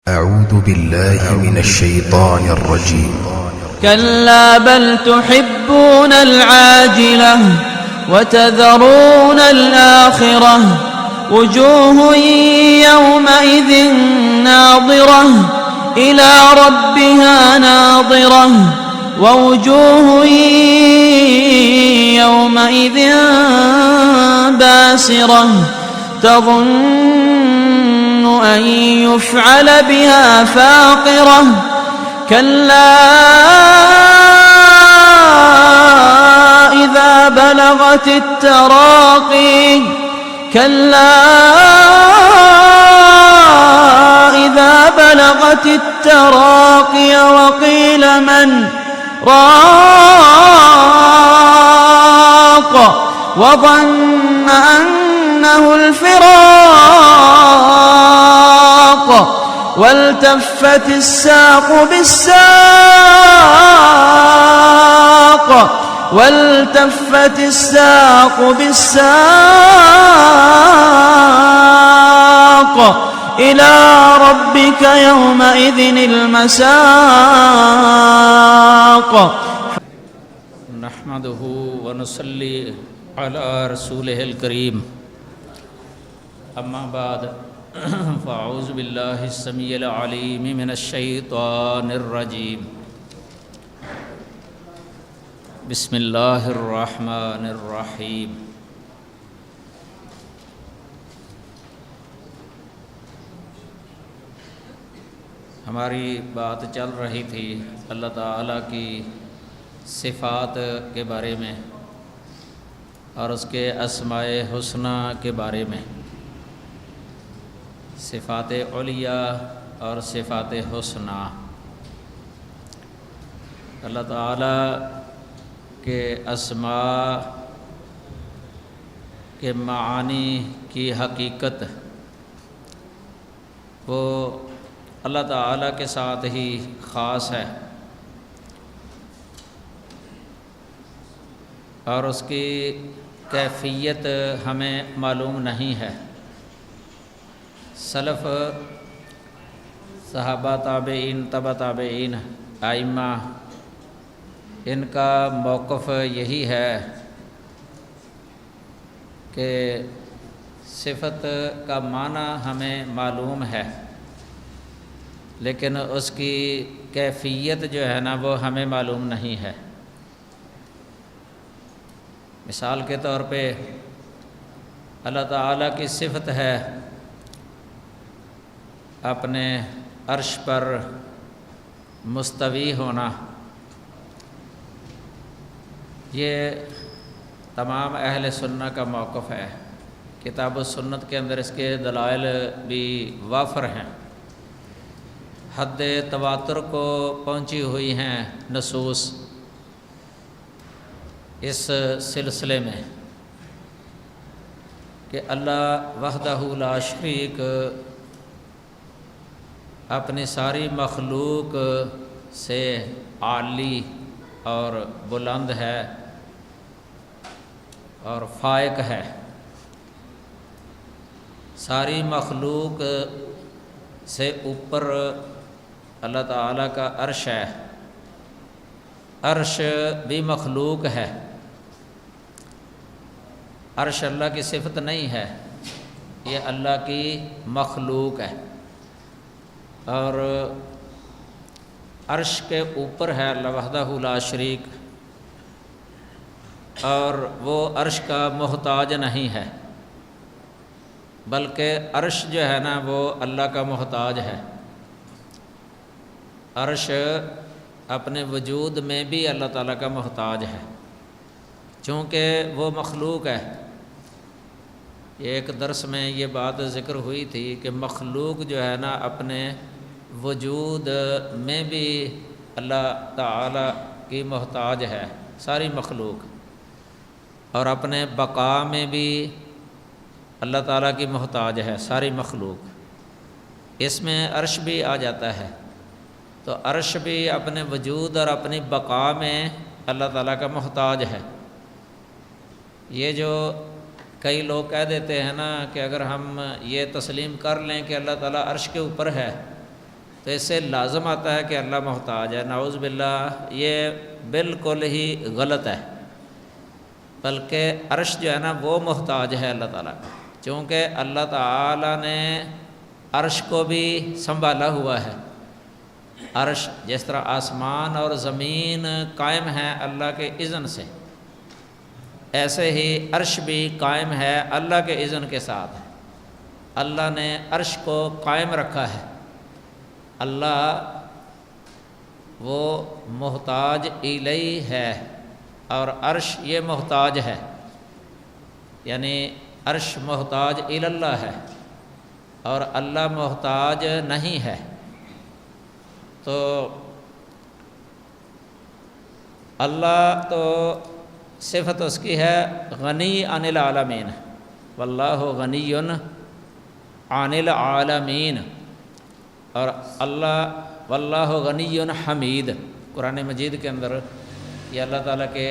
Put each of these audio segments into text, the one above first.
أعوذ بالله من الشيطان الرجيم. كلا بل تحبون العاجلة وتذرون الآخرة وجوه يومئذ ناظرة إلى ربها ناظرة ووجوه يومئذ باسرة تظن أن يفعل بها فاقرة كلا إذا بلغت التراقي كلا إذا بلغت التراقي وقيل من راق وظن أنه الفراق والتفت الساق بالساق والتفت الساق بالساق إلى ربك يومئذ المساق. نحمده ونصلي على رسوله الكريم اما بعد فاعوذ بالله السميع العليم من الشيطان الرجيم بسم الله الرحمن الرحيم. ہماری بات چل رہی تھی اللہ تعالیٰ کی صفات کے بارے میں اور اس کے اسماء حسنہ کے بارے میں، صفات علیٰ اور صفات حسنہ. اللہ تعالیٰ کے اسماء کے معانی کی حقیقت وہ اللہ تعالیٰ کے ساتھ ہی خاص ہے، اور اس کی کیفیت ہمیں معلوم نہیں ہے. سلف، صحابہ، تابعین، تبع تابعین، ائمہ، ان کا موقف یہی ہے کہ صفت کا معنی ہمیں معلوم ہے، لیکن اس کی کیفیت جو ہے نا وہ ہمیں معلوم نہیں ہے. مثال کے طور پہ اللہ تعالیٰ کی صفت ہے اپنے عرش پر مستوی ہونا. یہ تمام اہل سنت کا موقف ہے. کتاب و سنت کے اندر اس کے دلائل بھی وافر ہیں، حد تواتر کو پہنچی ہوئی ہیں نصوص اس سلسلے میں کہ اللہ وحدہ لا شریک اپنی ساری مخلوق سے عالی اور بلند ہے اور فائق ہے. ساری مخلوق سے اوپر اللہ تعالیٰ کا عرش ہے. عرش بھی مخلوق ہے، عرش اللہ کی صفت نہیں ہے، یہ اللہ کی مخلوق ہے. اور عرش کے اوپر ہے اللہ وحدہ لا شریک، اور وہ عرش کا محتاج نہیں ہے، بلکہ عرش جو ہے نا وہ اللہ کا محتاج ہے. عرش اپنے وجود میں بھی اللہ تعالیٰ کا محتاج ہے، چونکہ وہ مخلوق ہے. ایک درس میں یہ بات ذکر ہوئی تھی کہ مخلوق جو ہے نا اپنے وجود میں بھی اللہ تعالیٰ کی محتاج ہے، ساری مخلوق، اور اپنے بقا میں بھی اللہ تعالیٰ کی محتاج ہے ساری مخلوق. اس میں عرش بھی آ جاتا ہے، تو عرش بھی اپنے وجود اور اپنی بقا میں اللہ تعالیٰ کا محتاج ہے. یہ جو کئی لوگ کہہ دیتے ہیں نا کہ اگر ہم یہ تسلیم کر لیں کہ اللہ تعالیٰ عرش کے اوپر ہے تو اس سے لازم آتا ہے کہ اللہ محتاج ہے۔ نعوذ باللہ، یہ بالکل ہی غلط ہے، بلکہ عرش جو ہے نا وہ محتاج ہے اللہ تعالیٰ کا، چونکہ اللہ تعالیٰ نے عرش کو بھی سنبھالا ہوا ہے۔ عرش جس طرح آسمان اور زمین قائم ہیں اللہ کے اذن سے، ایسے ہی عرش بھی قائم ہے اللہ کے اذن کے ساتھ۔ اللہ نے عرش کو قائم رکھا ہے۔ اللہ وہ محتاج الیہ ہے اور عرش یہ محتاج ہے، یعنی عرش محتاج الی اللہ ہے اور اللہ محتاج نہیں ہے۔ تو اللہ تو صفت اس کی ہے غنی عن العالمین، واللہ غنی عن العالمین، اور اللہ واللہ غنی حمید۔ قرآن مجید کے اندر یہ اللہ تعالیٰ کے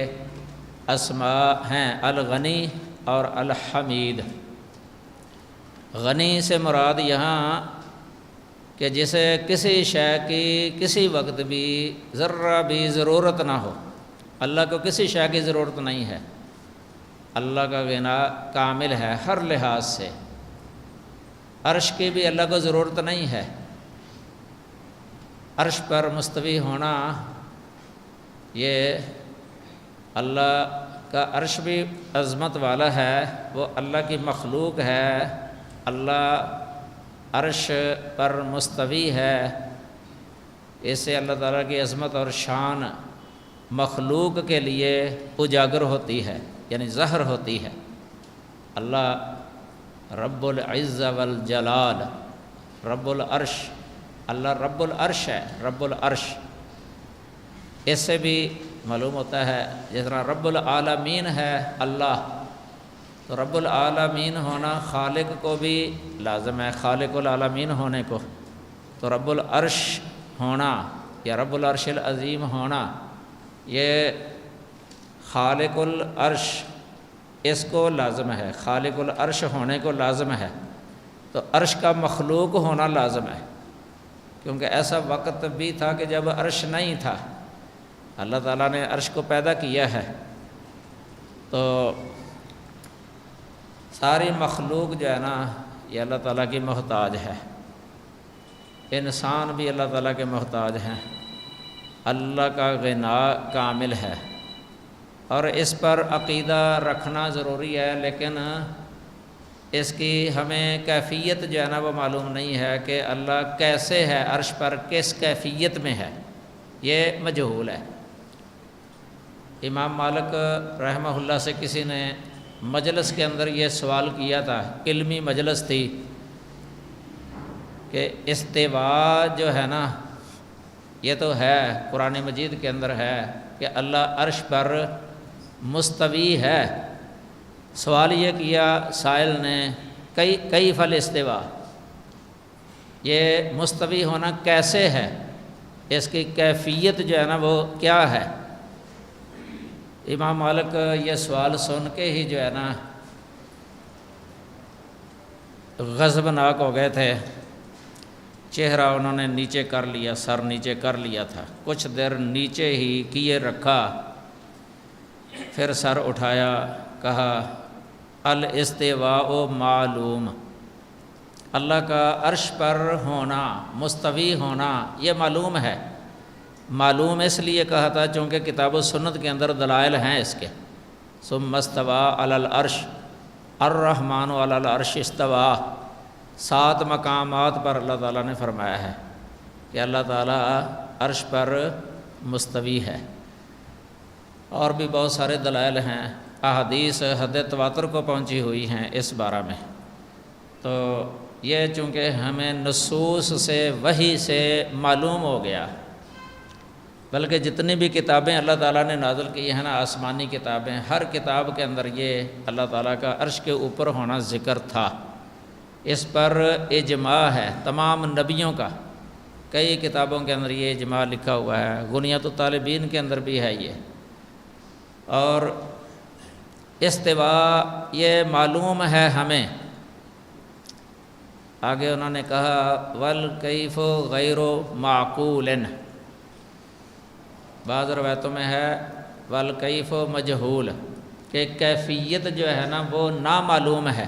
اسماء ہیں، الغنی اور الحمید۔ غنی سے مراد یہاں کہ جسے کسی شے کی کسی وقت بھی ذرہ بھی ضرورت نہ ہو، اللہ کو کسی شے کی ضرورت نہیں ہے۔ اللہ کا غنا کامل ہے ہر لحاظ سے۔ عرش کی بھی اللہ کو ضرورت نہیں ہے۔ عرش پر مستوی ہونا، یہ اللہ کا عرش بھی عظمت والا ہے، وہ اللہ کی مخلوق ہے۔ اللہ عرش پر مستوی ہے، اس سے اللہ تعالیٰ کی عظمت اور شان مخلوق کے لیے اجاگر ہوتی ہے، یعنی ظاہر ہوتی ہے۔ اللہ رب العز والجلال، رب العرش، اللہ رب العرش ہے، رب العرش۔ اس سے بھی معلوم ہوتا ہے جس طرح رب العالمین ہے اللہ، تو رب العالمین ہونا خالق کو بھی لازم ہے، خالق العالمین ہونے کو۔ تو رب العرش ہونا یا رب العرش العظیم ہونا، یہ خالق العرش اس کو لازم ہے، خالق العرش ہونے کو لازم ہے۔ تو عرش کا مخلوق ہونا لازم ہے، کیونکہ ایسا وقت بھی تھا کہ جب عرش نہیں تھا، اللہ تعالیٰ نے عرش کو پیدا کیا ہے۔ تو ساری مخلوق جو ہے نا یہ اللہ تعالیٰ کی محتاج ہے۔ انسان بھی اللہ تعالیٰ کے محتاج ہیں۔ اللہ کا غنا کامل ہے اور اس پر عقیدہ رکھنا ضروری ہے، لیکن اس کی ہمیں کیفیت جو ہے نا وہ معلوم نہیں ہے کہ اللہ کیسے ہے، عرش پر کس کیفیت میں ہے، یہ مجہول ہے۔ امام مالک رحمہ اللہ سے کسی نے مجلس کے اندر یہ سوال کیا تھا، علمی مجلس تھی، کہ استوا جو ہے نا یہ تو ہے قرآن مجید کے اندر ہے کہ اللہ عرش پر مستوی ہے۔ سوال یہ کیا سائل نے، کیف الاستوا، یہ مستوی ہونا کیسے ہے، اس کی کیفیت جو ہے نا وہ کیا ہے۔ امام مالک یہ سوال سن کے ہی جو ہے نا غضبناک ہو گئے تھے، چہرہ انہوں نے نیچے کر لیا، سر نیچے کر لیا تھا، کچھ دیر نیچے ہی کیے رکھا، پھر سر اٹھایا، کہا الاستواء معلوم، اللہ کا عرش پر ہونا، مستوی ہونا یہ معلوم ہے۔ معلوم اس لیے کہا تھا چونکہ کتاب و سنت کے اندر دلائل ہیں اس کے۔ ثم استوى علی العرش الرحمن علی العرش استوى، 7 مقامات پر اللہ تعالیٰ نے فرمایا ہے کہ اللہ تعالیٰ عرش پر مستوی ہے۔ اور بھی بہت سارے دلائل ہیں، احادیث حد تواتر کو پہنچی ہوئی ہیں اس بارے میں۔ تو یہ چونکہ ہمیں نصوص سے وحی سے معلوم ہو گیا، بلکہ جتنی بھی کتابیں اللہ تعالیٰ نے نازل کی ہیں نا، آسمانی کتابیں، ہر کتاب کے اندر یہ اللہ تعالیٰ کا عرش کے اوپر ہونا ذکر تھا۔ اس پر اجماع ہے تمام نبیوں کا، کئی کتابوں کے اندر یہ اجماع لکھا ہوا ہے، غنیۃ الطالبین کے اندر بھی ہے یہ۔ اور استوا یہ معلوم ہے ہمیں، آگے انہوں نے کہا والکیف غیر معقول، بعض روایتوں میں ہے والکیف مجہول، کہ کیفیت جو ہے نا وہ نامعلوم ہے،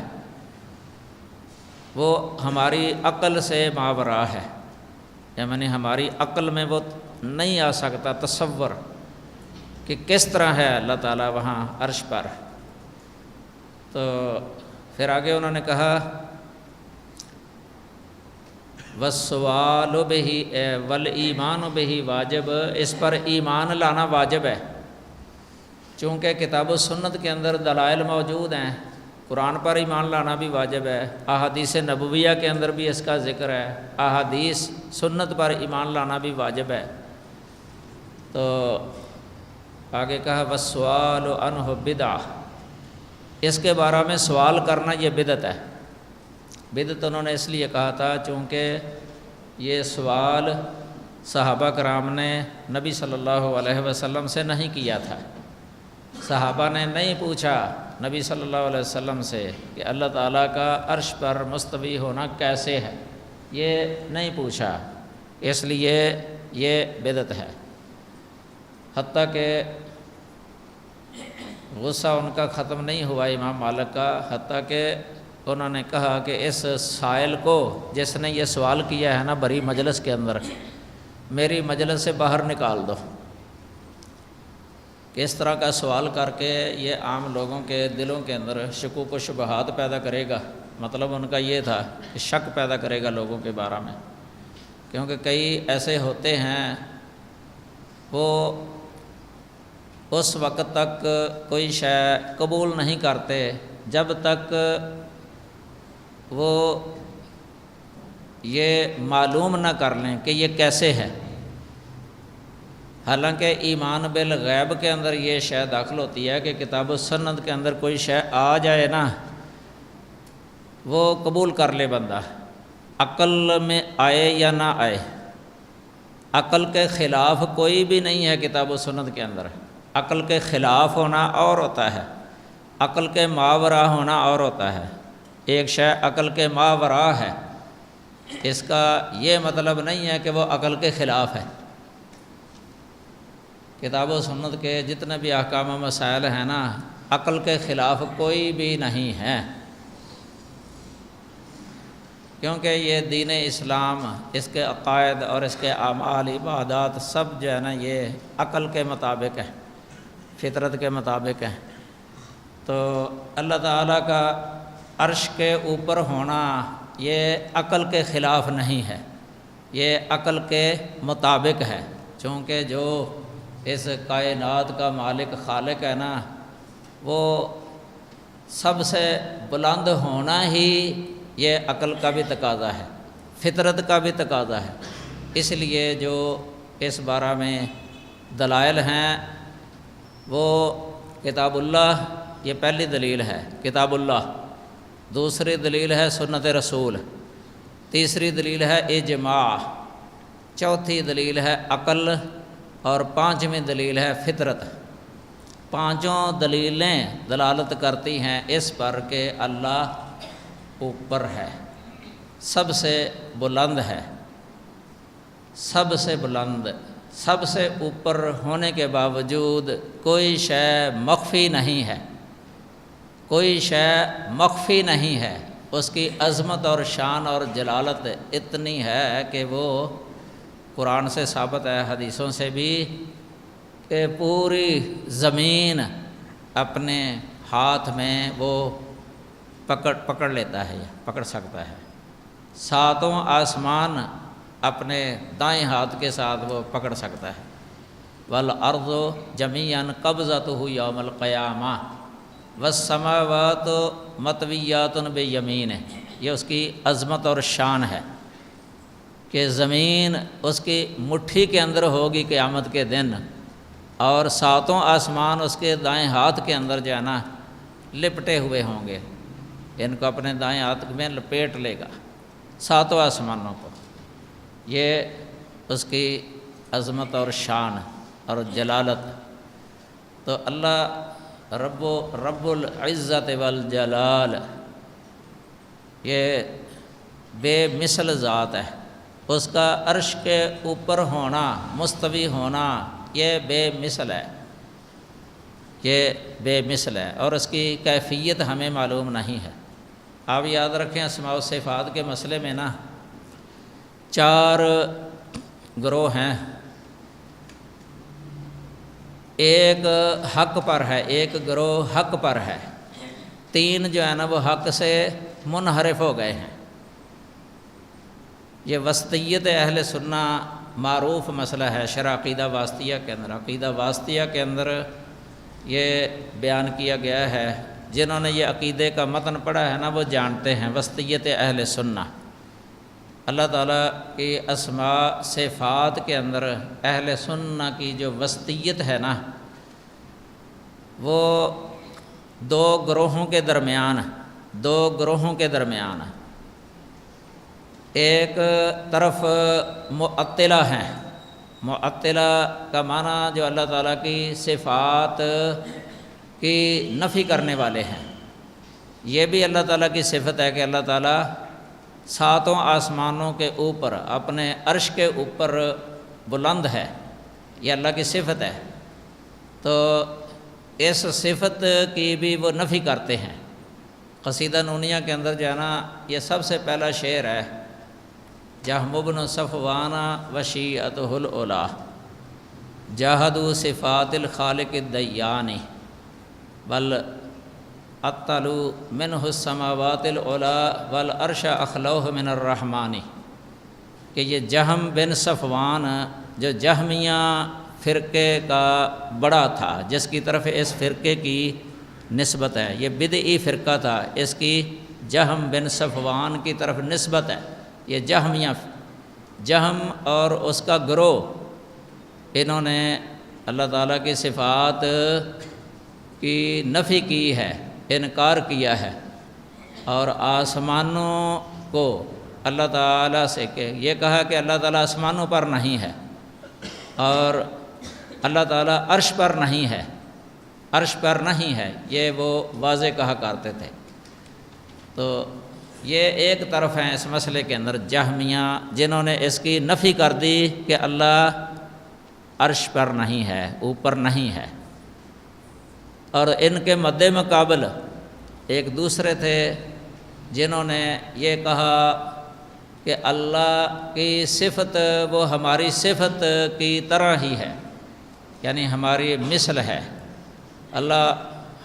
وہ ہماری عقل سے ماوراء ہے، یعنی ہماری عقل میں وہ نہیں آ سکتا تصور کہ کس طرح ہے اللہ تعالیٰ وہاں عرش پر۔ تو پھر آگے انہوں نے کہا والسؤال بہ والایمان بہ واجب، اس پر ایمان لانا واجب ہے، چونکہ کتاب و سنت کے اندر دلائل موجود ہیں، قرآن پر ایمان لانا بھی واجب ہے، احادیث نبویہ کے اندر بھی اس کا ذکر ہے، احادیث سنت پر ایمان لانا بھی واجب ہے۔ تو آگے کہا والسؤال عنہ بدعہ، اس کے بارے میں سوال کرنا یہ بدعت ہے۔ بدعت انہوں نے اس لیے کہا تھا چونکہ یہ سوال صحابہ کرام نے نبی صلی اللہ علیہ وسلم سے نہیں کیا تھا، صحابہ نے نہیں پوچھا نبی صلی اللہ علیہ وسلم سے کہ اللہ تعالیٰ کا عرش پر مستوی ہونا کیسے ہے، یہ نہیں پوچھا، اس لیے یہ بدعت ہے۔ حتیٰ کہ غصہ ان کا ختم نہیں ہوا امام مالک کا، حتیٰ کہ انہوں نے کہا کہ اس سائل کو، جس نے یہ سوال کیا ہے نا بری مجلس کے اندر، میری مجلس سے باہر نکال دو۔ کس طرح کا سوال کر کے یہ عام لوگوں کے دلوں کے اندر شکوک و شبہات پیدا کرے گا، مطلب ان کا یہ تھا کہ شک پیدا کرے گا لوگوں کے بارے میں، کیونکہ کئی ایسے ہوتے ہیں وہ اس وقت تک کوئی شے قبول نہیں کرتے جب تک وہ یہ معلوم نہ کر لیں کہ یہ کیسے ہے۔ حالانکہ ایمان بالغیب کے اندر یہ شے داخل ہوتی ہے کہ کتاب و سنت کے اندر کوئی شے آ جائے نا وہ قبول کر لے بندہ، عقل میں آئے یا نہ آئے، عقل کے خلاف کوئی بھی نہیں ہے کتاب و سنت کے اندر، عقل کے خلاف ہونا اور ہوتا ہے، عقل کے ماوراء ہونا اور ہوتا ہے۔ ایک شے عقل کے ماوراء ہے، اس کا یہ مطلب نہیں ہے کہ وہ عقل کے خلاف ہے۔ کتاب و سنت کے جتنے بھی احکام و مسائل ہیں نا عقل کے خلاف کوئی بھی نہیں ہے، کیونکہ یہ دین اسلام، اس کے عقائد اور اس کے اعمال عبادات سب جو ہے نا یہ عقل کے مطابق ہے، فطرت کے مطابق ہے۔ تو اللہ تعالیٰ کا عرش کے اوپر ہونا یہ عقل کے خلاف نہیں ہے، یہ عقل کے مطابق ہے، چونکہ جو اس کائنات کا مالک خالق ہے نا وہ سب سے بلند ہونا ہی یہ عقل کا بھی تقاضا ہے، فطرت کا بھی تقاضا ہے۔ اس لیے جو اس بارے میں دلائل ہیں وہ کتاب اللہ، یہ پہلی دلیل ہے کتاب اللہ، دوسری دلیل ہے سنت رسول، تیسری دلیل ہے اجماع، چوتھی دلیل ہے عقل، اور پانچویں دلیل ہے فطرت۔ پانچوں دلیلیں دلالت کرتی ہیں اس پر کہ اللہ اوپر ہے، سب سے بلند ہے، سب سے بلند، سب سے اوپر ہونے کے باوجود کوئی شے مخفی نہیں ہے، کوئی شے مخفی نہیں ہے، اس کی عظمت اور شان اور جلالت اتنی ہے کہ وہ قرآن سے ثابت ہے، حدیثوں سے بھی، کہ پوری زمین اپنے ہاتھ میں وہ پکڑ لیتا ہے، پکڑ سکتا ہے، ساتوں آسمان اپنے دائیں ہاتھ کے ساتھ وہ پکڑ سکتا ہے۔ والارض جمیعا قبضتہ یوم القیامہ والسماوات مطویات بیمینہ، یہ اس کی عظمت اور شان ہے کہ زمین اس کی مٹھی کے اندر ہوگی قیامت کے دن، اور ساتوں آسمان اس کے دائیں ہاتھ کے اندر جو ہے نا لپٹے ہوئے ہوں گے، ان کو اپنے دائیں ہاتھ میں لپیٹ لے گا، ساتوں آسمانوں کو۔ یہ اس کی عظمت اور شان اور جلالت۔ تو اللہ رب العزت والجلال یہ بے مثل ذات ہے، اس کا عرش کے اوپر ہونا، مستوی ہونا، یہ بے مثل ہے، یہ بے مثل ہے، اور اس کی کیفیت ہمیں معلوم نہیں ہے۔ آپ یاد رکھیں اسماء و صفات کے مسئلے میں نا 4 گروہ ہیں، ایک حق پر ہے، ایک گروہ حق پر ہے، 3 جو ہے نا وہ حق سے منحرف ہو گئے ہیں۔ یہ وسطیت اہل سنہ معروف مسئلہ ہے شرح عقیدہ واسطیہ کے اندر۔ عقیدہ واسطیہ کے اندر یہ بیان کیا گیا ہے، جنہوں نے یہ عقیدے کا متن پڑھا ہے نا وہ جانتے ہیں وسطیت اہل سنہ۔ اللہ تعالیٰ کی اسماء صفات کے اندر اہل سنہ کی جو وسطیت ہے نا وہ 2 گروہوں کے درمیان، 2 گروہوں کے درمیان، ایک طرف معطلہ ہیں، معطلہ کا معنی جو اللہ تعالیٰ کی صفات کی نفی کرنے والے ہیں۔ یہ بھی اللہ تعالیٰ کی صفت ہے کہ اللہ تعالیٰ 7 آسمانوں کے اوپر اپنے عرش کے اوپر بلند ہے، یہ اللہ کی صفت ہے، تو اس صفت کی بھی وہ نفی کرتے ہیں۔ قصیدہ نونیہ کے اندر جو ہے نا یہ سب سے پہلا شعر ہے، جہم بن صفوان وشیعتہ العلا جاہدوا صفات الخالق الدیان بل اطلوا منہ السماوات العلا والعرش اخلوہ من الرحمن، کہ یہ جہم بن صفوان جو جہمیہ فرقے کا بڑا تھا، جس کی طرف اس فرقے کی نسبت ہے، یہ بدعی فرقہ تھا، اس کی جہم بن صفوان کی طرف نسبت ہے۔ یہ جہم اور اس کا گروہ، انہوں نے اللہ تعالیٰ کی صفات کی نفی کی ہے، انکار کیا ہے، اور آسمانوں کو اللہ تعالیٰ سے کہ یہ کہا کہ اللہ تعالیٰ آسمانوں پر نہیں ہے، اور اللہ تعالیٰ عرش پر نہیں ہے، عرش پر نہیں ہے، یہ وہ واضح کہا کرتے تھے۔ تو یہ ایک طرف ہیں اس مسئلے کے اندر جہمیہ، جنہوں نے اس کی نفی کر دی کہ اللہ عرش پر نہیں ہے، اوپر نہیں ہے، اور ان کے مد مقابل ایک دوسرے تھے جنہوں نے یہ کہا کہ اللہ کی صفت وہ ہماری صفت کی طرح ہی ہے، یعنی ہماری مثل ہے، اللہ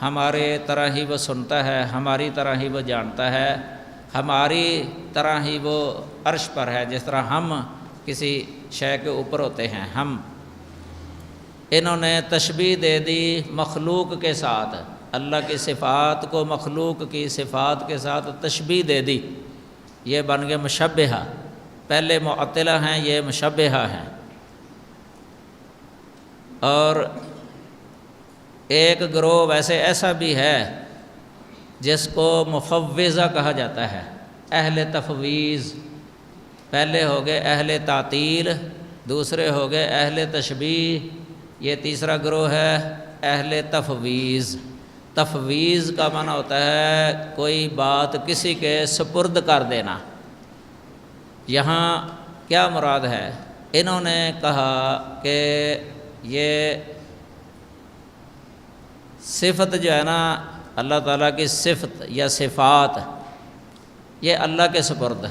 ہمارے طرح ہی وہ سنتا ہے، ہماری طرح ہی وہ جانتا ہے، ہماری طرح ہی وہ عرش پر ہے، جس طرح ہم کسی شے کے اوپر ہوتے ہیں۔ انہوں نے تشبیہ دے دی مخلوق کے ساتھ، اللہ کی صفات کو مخلوق کی صفات کے ساتھ تشبیہ دے دی، یہ بن گئے مشبہہ۔ پہلے معطلہ ہیں، یہ مشبہہ ہیں۔ اور ایک گروہ ویسے ایسا بھی ہے جس کو مفوضہ کہا جاتا ہے، اہل تفویض۔ پہلے ہو گئے اہل تعطیل، دوسرے ہو گئے اہل تشبیہ، یہ تیسرا گروہ ہے اہل تفویض۔ تفویض کا معنی ہوتا ہے کوئی بات کسی کے سپرد کر دینا۔ یہاں کیا مراد ہے؟ انہوں نے کہا کہ یہ صفت جو ہے نا اللہ تعالیٰ کی صفت یا صفات، یہ اللہ کے سپرد،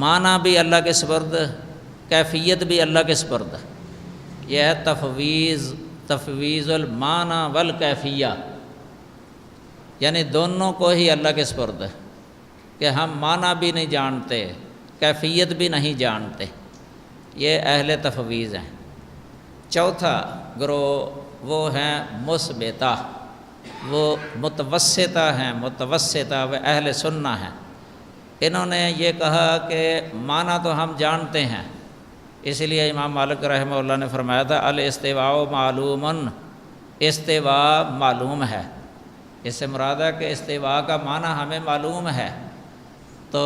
معنی بھی اللہ کے سپرد، کیفیت بھی اللہ کے سپرد۔ یہ ہے تفویض، تفویض المعنی والکیفیہ، یعنی دونوں کو ہی اللہ کے سپرد، کہ ہم معنی بھی نہیں جانتے، کیفیت بھی نہیں جانتے، یہ اہل تفویض ہیں۔ چوتھا گروہ وہ ہیں مثبتہ، وہ متوسطہ ہیں، متوسطہ وہ اہل سنہ ہیں۔ انہوں نے یہ کہا کہ معنی تو ہم جانتے ہیں، اس لیے امام مالک رحمہ اللہ نے فرمایا تھا الاستواء معلوم، استواء معلوم ہے۔ اس سے مراد ہے کہ استواء کا معنی ہمیں معلوم ہے، تو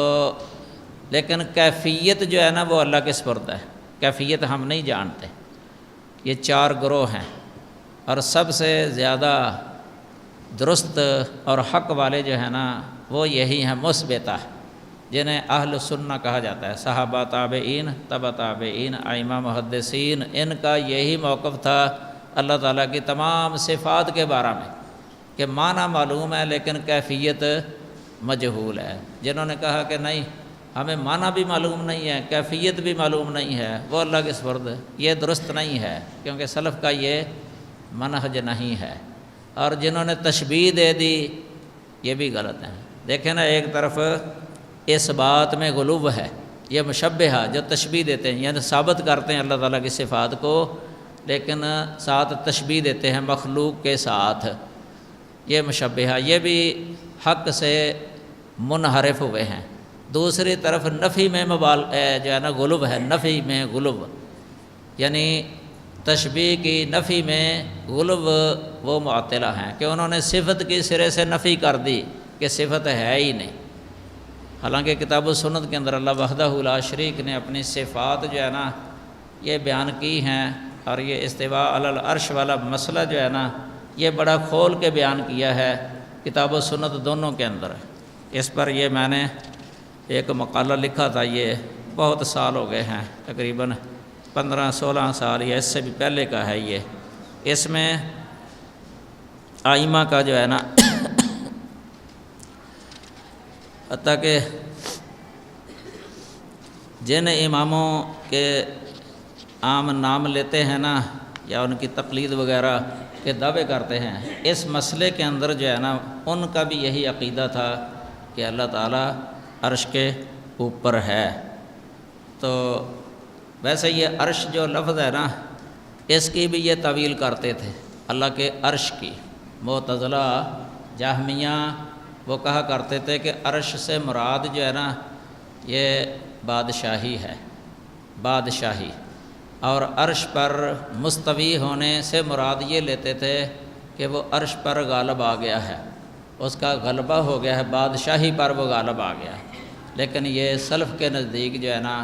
لیکن کیفیت جو ہے نا وہ اللہ کے سپرد ہے، کیفیت ہم نہیں جانتے۔ یہ 4 گروہ ہیں، اور سب سے زیادہ درست اور حق والے جو ہیں نا وہ یہی ہیں مثبتہ، جنہیں اہل سنہ کہا جاتا ہے، صحابہ، تابعین، تبع تابعین، ائمہ محدثین، ان کا یہی موقف تھا اللہ تعالیٰ کی تمام صفات کے بارے میں کہ معنی معلوم ہے لیکن کیفیت مجہول ہے۔ جنہوں نے کہا کہ نہیں ہمیں معنی بھی معلوم نہیں ہے، کیفیت بھی معلوم نہیں ہے، وہ اللہ کے سپرد، یہ درست نہیں ہے، کیونکہ سلف کا یہ منہج نہیں ہے۔ اور جنہوں نے تشبیہ دے دی یہ بھی غلط ہیں۔ دیکھیں نا، ایک طرف اس بات میں غلو ہے، یہ مشبہہ جو تشبیہ دیتے ہیں یعنی ثابت کرتے ہیں اللہ تعالیٰ کی صفات کو لیکن ساتھ تشبیہ دیتے ہیں مخلوق کے ساتھ، یہ مشبہہ، یہ بھی حق سے منحرف ہوئے ہیں۔ دوسری طرف نفی میں جو ہے نا غلو ہے، نفی میں غلو، یعنی تشبیہ کی نفی میں غلو وہ معطلہ ہیں کہ انہوں نے صفت کی سرے سے نفی کر دی کہ صفت ہے ہی نہیں، حالانکہ کتاب و سنت کے اندر اللہ وحدہ لا شریک نے اپنی صفات جو ہے نا یہ بیان کی ہیں، اور یہ استواء علی العرش والا مسئلہ جو ہے نا یہ بڑا کھول کے بیان کیا ہے کتاب و سنت دونوں کے اندر۔ اس پر یہ میں نے ایک مقالہ لکھا تھا، یہ بہت سال ہو گئے ہیں، تقریباً 15-16 سال یا اس سے بھی پہلے کا ہے یہ۔ اس میں ائمہ کا جو ہے نا حتیٰ کہ جن اماموں کے عام نام لیتے ہیں نا یا ان کی تقلید وغیرہ کے دعوے کرتے ہیں، اس مسئلے کے اندر جو ہے نا ان کا بھی یہی عقیدہ تھا کہ اللہ تعالیٰ عرش کے اوپر ہے۔ تو ویسے یہ عرش جو لفظ ہے نا اس کی بھی یہ تعویل کرتے تھے اللہ کے عرش کی۔ معتزلہ، جہمیہ وہ کہا کرتے تھے کہ عرش سے مراد جو ہے نا یہ بادشاہی ہے، بادشاہی، اور عرش پر مستوی ہونے سے مراد یہ لیتے تھے کہ وہ عرش پر غالب آ گیا ہے، اس کا غلبہ ہو گیا ہے، بادشاہی پر وہ غالب آ گیا۔ لیکن یہ سلف کے نزدیک جو ہے نا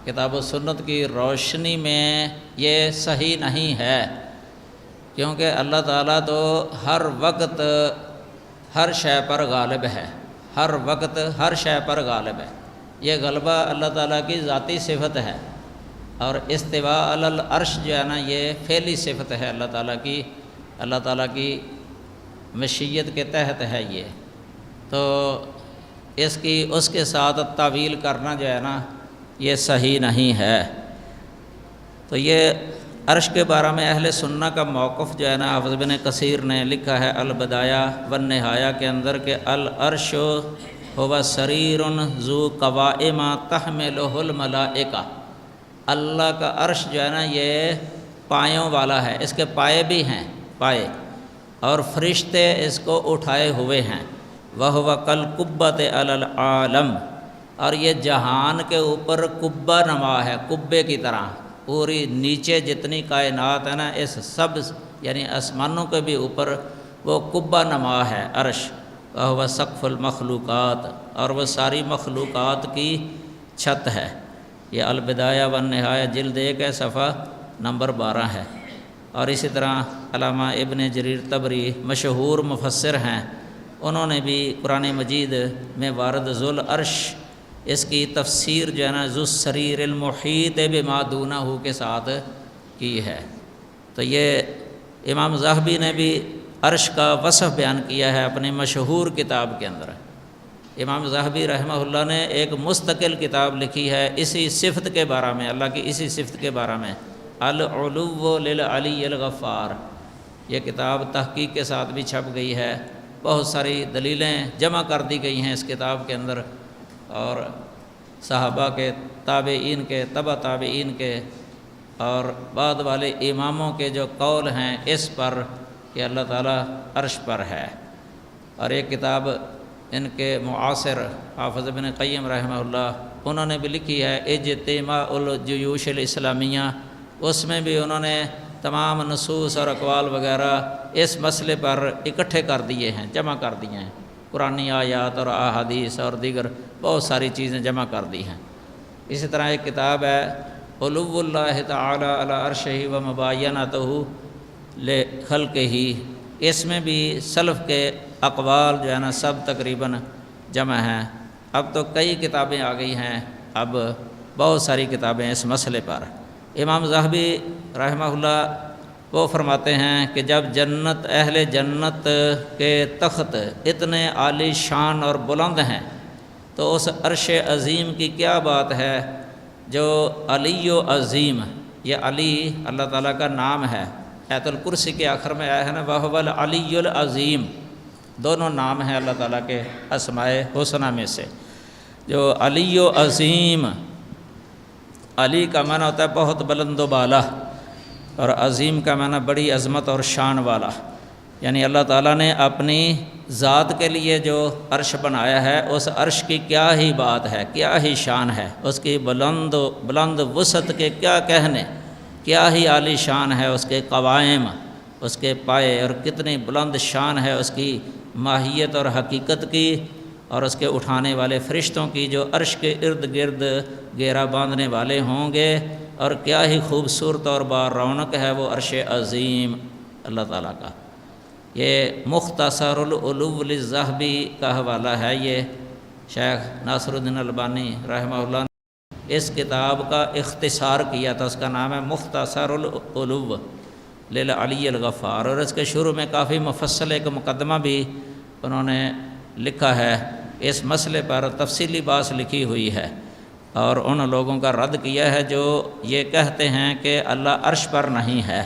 کتاب و سنت کی روشنی میں یہ صحیح نہیں ہے، کیونکہ اللہ تعالیٰ تو ہر وقت ہر شے پر غالب ہے، ہر وقت ہر شے پر غالب ہے۔ یہ غلبہ اللہ تعالیٰ کی ذاتی صفت ہے، اور استواء علی العرش جو ہے نا یہ فعلی صفت ہے اللہ تعالیٰ کی مشیت کے تحت ہے یہ۔ تو اس کے ساتھ تعویل کرنا جو ہے نا یہ صحیح نہیں ہے۔ تو یہ عرش کے بارے میں اہل سنہ کا موقف جو ہے نا حافظ ابن کثیر نے لکھا ہے البدایہ والنہایہ کے اندر کہ العرش هو سریر ذو قوائم تحملہ الملائکہ، اللہ کا عرش جو ہے نا یہ پایوں والا ہے، اس کے پائے بھی ہیں، پائے، اور فرشتے اس کو اٹھائے ہوئے ہیں۔ وَهُوَ كَالْقُبَّةِ عَلَى الْعَالَمِ، اور یہ جہان کے اوپر قبہ نما ہے، قبے کی طرح، پوری نیچے جتنی کائنات ہے نا اس سب یعنی آسمانوں کے بھی اوپر وہ قبہ نما ہے عرش۔ وَهُوَ سقف المخلوقات، اور وہ ساری مخلوقات کی چھت ہے۔ یہ البدایہ والنہایہ جلد 1 ہے، صفحہ نمبر 12 ہے۔ اور اسی طرح علامہ ابن جریر طبری مشہور مفسر ہیں، انہوں نے بھی قرآن مجید میں وارد ذل عرش اس کی تفسیر جو ہے نا ذو السریر المحیط بما دونہ کے ساتھ کی ہے۔ تو یہ امام ذہبی نے بھی عرش کا وصف بیان کیا ہے اپنی مشہور کتاب کے اندر۔ امام ذہبی رحمہ اللہ نے ایک مستقل کتاب لکھی ہے اسی صفت کے بارے میں، اللہ کی اسی صفت کے بارے میں، العلو للعلی الغفار۔ یہ کتاب تحقیق کے ساتھ بھی چھپ گئی ہے، بہت ساری دلیلیں جمع کر دی گئی ہیں اس کتاب کے اندر، اور صحابہ کے، تابعین کے، تبع تابعین کے، اور بعد والے اماموں کے جو قول ہیں اس پر کہ اللہ تعالیٰ عرش پر ہے۔ اور ایک کتاب ان کے معاصر حافظ ابن قیم رحمہ اللہ انہوں نے بھی لکھی ہے اجتماع الجیوش الاسلامیہ، اس میں بھی انہوں نے تمام نصوص اور اقوال وغیرہ اس مسئلے پر اکٹھے کر دیے ہیں، جمع کر دیے ہیں، قرآنی آیات اور احادیث اور دیگر بہت ساری چیزیں جمع کر دی ہیں۔ اسی طرح ایک کتاب ہے علو اللہ تعالی علی عرشہ و مباینتہ لخلقہ، اس میں بھی سلف کے اقوال جو ہے نا سب تقریباً جمع ہیں۔ اب تو کئی کتابیں آ گئی ہیں، اب بہت ساری کتابیں اس مسئلے پر۔ امام ذہبی رحمہ اللہ وہ فرماتے ہیں کہ جب جنت، اہل جنت کے تخت اتنے عالی شان اور بلند ہیں تو اس عرش عظیم کی کیا بات ہے جو علی و عظیم، یہ علی اللہ تعالیٰ کا نام ہے، آیت الکرسی کے آخر میں آیا ہے نا وَهُوَ الْعَلِيُّ الْعَظِيمُ، دونوں نام ہیں اللہ تعالیٰ کے اسماء حسنہ میں سے۔ جو علی و عظیم، علی کا معنی ہوتا ہے بہت بلند و بالا، اور عظیم کا معنی بڑی عظمت اور شان والا، یعنی اللہ تعالیٰ نے اپنی ذات کے لیے جو عرش بنایا ہے اس عرش کی کیا ہی بات ہے، کیا ہی شان ہے، اس کی بلند وسعت کے کیا کہنے، کیا ہی عالی شان ہے اس کے قوائم، اس کے پائے، اور کتنی بلند شان ہے اس کی ماہیت اور حقیقت کی، اور اس کے اٹھانے والے فرشتوں کی جو عرش کے ارد گرد گھیرا باندھنے والے ہوں گے، اور کیا ہی خوبصورت اور با رونق ہے وہ عرش عظیم اللہ تعالیٰ کا۔ یہ مختصر العلو للذہبی کا حوالہ ہے، یہ شیخ ناصر الدین البانی رحمہ اللہ نے اس کتاب کا اختصار کیا تھا، اس کا نام ہے مختصر العلو للعلی الغفار، اور اس کے شروع میں کافی مفصل ایک مقدمہ بھی انہوں نے لکھا ہے، اس مسئلے پر تفصیلی بات لکھی ہوئی ہے، اور ان لوگوں کا رد کیا ہے جو یہ کہتے ہیں کہ اللہ عرش پر نہیں ہے۔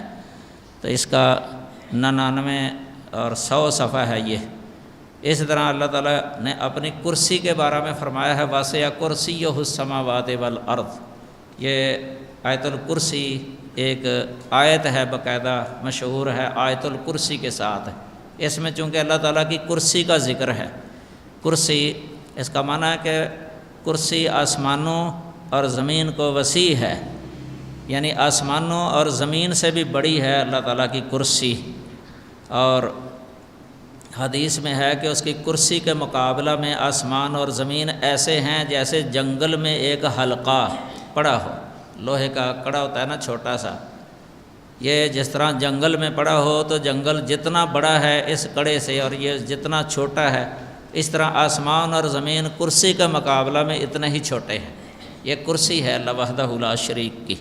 تو اس کا 99 اور 100 صفحہ ہے یہ۔ اس طرح اللہ تعالیٰ نے اپنی کرسی کے بارے میں فرمایا ہے واسع کرسیہ السماوات والارض، یہ آیت الکرسی ایک آیت ہے، باقاعدہ مشہور ہے آیت الکرسی کے ساتھ۔ اس میں چونکہ اللہ تعالیٰ کی کرسی کا ذکر ہے، کرسی اس کا معنی ہے کہ کرسی آسمانوں اور زمین کو وسیع ہے، یعنی آسمانوں اور زمین سے بھی بڑی ہے اللہ تعالیٰ کی کرسی، اور حدیث میں ہے کہ اس کی کرسی کے مقابلہ میں آسمان اور زمین ایسے ہیں جیسے جنگل میں ایک حلقہ پڑا ہو، لوہے کا کڑا ہوتا ہے نا چھوٹا سا، یہ جس طرح جنگل میں پڑا ہو تو جنگل جتنا بڑا ہے اس کڑے سے اور یہ جتنا چھوٹا ہے، اس طرح آسمان اور زمین کرسی کے مقابلہ میں اتنے ہی چھوٹے ہیں۔ یہ کرسی ہے اللہ وحدہ لا شریک کی۔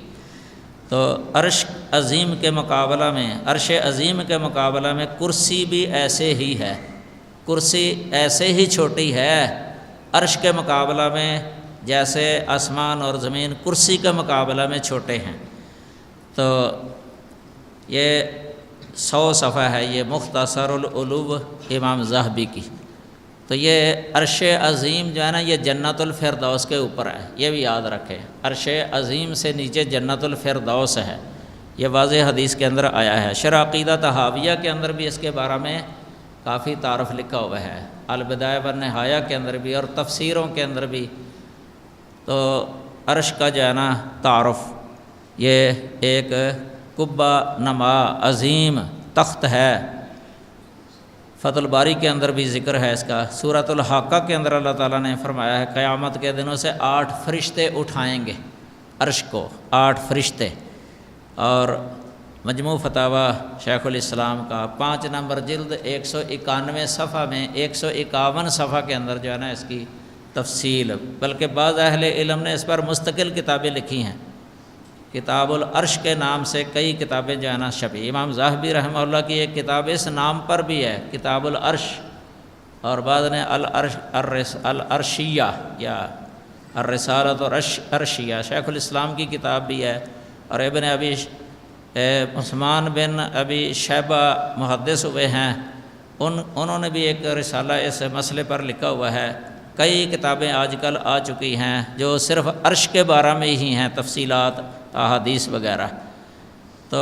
تو عرش عظیم کے مقابلہ میں، عرش عظیم کے مقابلہ میں کرسی بھی ایسے ہی ہے، کرسی ایسے ہی چھوٹی ہے عرش کے مقابلہ میں جیسے آسمان اور زمین کرسی کے مقابلہ میں چھوٹے ہیں۔ تو یہ 100 صفحہ ہے، یہ مختصر العلو امام ذہبی کی۔ تو یہ عرش عظیم جو ہے نا یہ جنت الفردوس کے اوپر ہے، یہ بھی یاد رکھیں، عرش عظیم سے نیچے جنت الفردوس ہے، یہ واضح حدیث کے اندر آیا ہے۔ شرح عقیدہ طحاویہ کے اندر بھی اس کے بارے میں کافی تعارف لکھا ہوا ہے، البدایہ والنہایہ کے اندر بھی اور تفسیروں کے اندر بھی۔ تو عرش کا جو ہے نا تعارف، یہ ایک قبہ نما عظیم تخت ہے، فتح الباری کے اندر بھی ذکر ہے اس کا۔ سورۃ الحاقہ کے اندر اللہ تعالیٰ نے فرمایا ہے قیامت کے دنوں سے 8 فرشتے اٹھائیں گے عرش کو، 8 فرشتے، اور مجموع فتاوی شیخ الاسلام کا 5 نمبر جلد 191 صفحہ میں 151 صفحہ کے اندر جو ہے نا اس کی تفصیل، بلکہ بعض اہل علم نے اس پر مستقل کتابیں لکھی ہیں، کتاب العرش کے نام سے کئی کتابیں جو ہے نا چھپی۔ امام ذہبی رحمہ اللہ کی ایک کتاب اس نام پر بھی ہے، کتاب العرش، اور بعض نے العرشیہ یا الرسالۃ العرشیہ، شیخ الاسلام کی کتاب بھی ہے، اور ابن ابی عثمان بن ابی شیبہ محدث ہوئے ہیں، انہوں نے بھی ایک رسالہ اس مسئلے پر لکھا ہوا ہے۔ کئی کتابیں آج کل آ چکی ہیں جو صرف عرش کے بارے میں ہی ہیں، تفصیلات، احادیث وغیرہ۔ تو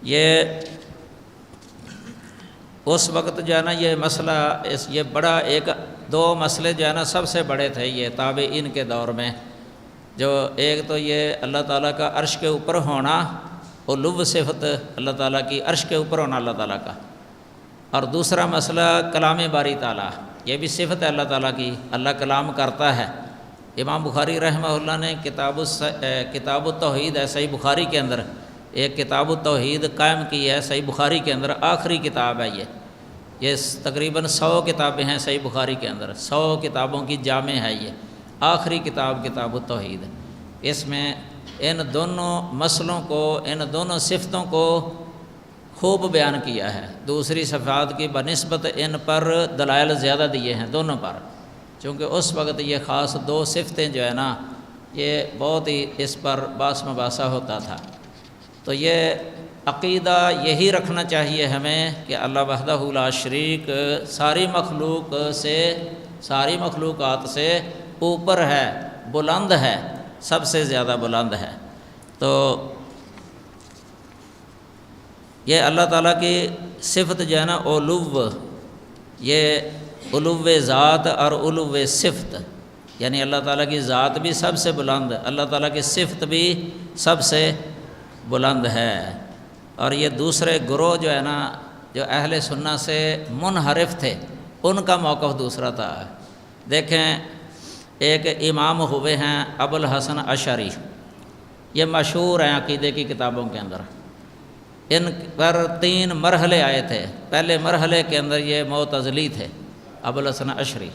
یہ اس وقت جو ہے نا یہ مسئلہ، یہ بڑا ایک 2 مسئلے جو ہے نا سب سے بڑے تھے یہ تابعین کے دور میں، جو ایک تو یہ اللہ تعالیٰ کا عرش کے اوپر ہونا، علو صفت اللہ تعالیٰ کی عرش کے اوپر ہونا اللہ تعالیٰ کا، اور دوسرا مسئلہ کلام باری تعالیٰ، یہ بھی صفت ہے اللہ تعالیٰ کی، اللہ کلام کرتا ہے۔ امام بخاری رحمہ اللہ نے کتاب التوحید ہے صحیح بخاری کے اندر، ایک کتاب التوحید قائم کی ہے صحیح بخاری کے اندر، آخری کتاب ہے یہ تقریباً 100 کتابیں ہیں صحیح بخاری کے اندر، 100 کتابوں کی جامع ہے یہ، آخری کتاب کتاب التوحید۔ اس میں ان دونوں مسئلوں کو، ان دونوں صفتوں کو خوب بیان کیا ہے۔ دوسری صفات کی بنسبت ان پر دلائل زیادہ دیے ہیں دونوں پر، چونکہ اس وقت یہ خاص 2 صفتیں جو ہے نا یہ بہت ہی اس پر باس مباحثہ ہوتا تھا۔ تو یہ عقیدہ یہی رکھنا چاہیے ہمیں کہ اللہ وحدہ لا شریک ساری مخلوق سے، ساری مخلوقات سے اوپر ہے، بلند ہے، سب سے زیادہ بلند ہے۔ تو یہ اللہ تعالیٰ کی صفت جو ہے نا علو، یہ علو ذات اور علو صفت، یعنی اللہ تعالیٰ کی ذات بھی سب سے بلند، اللہ تعالیٰ کی صفت بھی سب سے بلند ہے۔ اور یہ دوسرے گروہ جو ہے نا جو اہل سنت سے منحرف تھے، ان کا موقف دوسرا تھا۔ دیکھیں ایک امام ہوئے ہیں ابو الحسن اشعری، یہ مشہور ہیں عقیدے کی کتابوں کے اندر۔ ان پر 3 مرحلے آئے تھے۔ پہلے مرحلے کے اندر یہ معتزلی تھے، ابو الحسن اشعری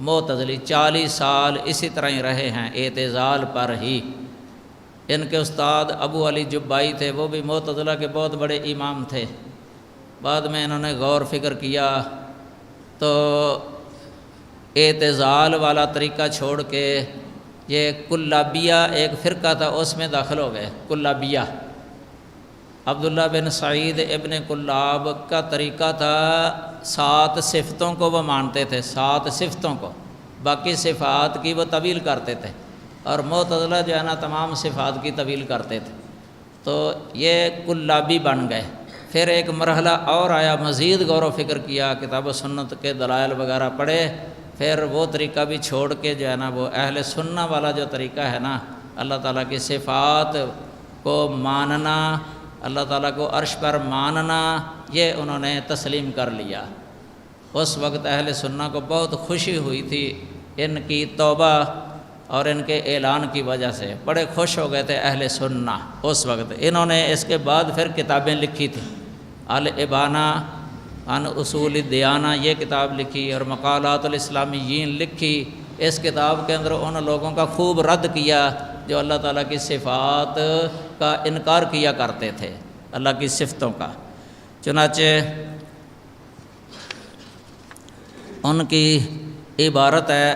معتزلی، 40 سال اسی طرح ہی رہے ہیں اعتزال پر ہی۔ ان کے استاد ابو علی جبائی تھے، وہ بھی معتزلہ کے بہت بڑے امام تھے۔ بعد میں انہوں نے غور فکر کیا تو اعتزال والا طریقہ چھوڑ کے یہ کلابیہ ایک فرقہ تھا، اس میں داخل ہو گئے۔ کلابیہ عبداللہ بن سعید ابن کلاب کا طریقہ تھا، 7 صفتوں کو وہ مانتے تھے، 7 صفتوں کو، باقی صفات کی وہ طویل کرتے تھے، اور معتزلہ جو ہے نا تمام صفات کی طویل کرتے تھے۔ تو یہ کلابی بن گئے۔ پھر ایک مرحلہ اور آیا، مزید غور و فکر کیا، کتاب و سنت کے دلائل وغیرہ پڑھے، پھر وہ طریقہ بھی چھوڑ کے جو ہے نا وہ اہل سنت والا جو طریقہ ہے نا، اللہ تعالیٰ کی صفات کو ماننا، اللہ تعالیٰ کو عرش پر ماننا، یہ انہوں نے تسلیم کر لیا۔ اس وقت اہل سنت کو بہت خوشی ہوئی تھی ان کی توبہ اور ان کے اعلان کی وجہ سے، بڑے خوش ہو گئے تھے اہل سنت اس وقت۔ انہوں نے اس کے بعد پھر کتابیں لکھی تھیں، الابانہ عن اصول الدیانہ یہ کتاب لکھی، اور مقالات الاسلامیین لکھی۔ اس کتاب کے اندر ان لوگوں کا خوب رد کیا جو اللہ تعالیٰ کی صفات کا انکار کیا کرتے تھے، اللہ کی صفتوں کا۔ چنانچہ ان کی عبارت ہے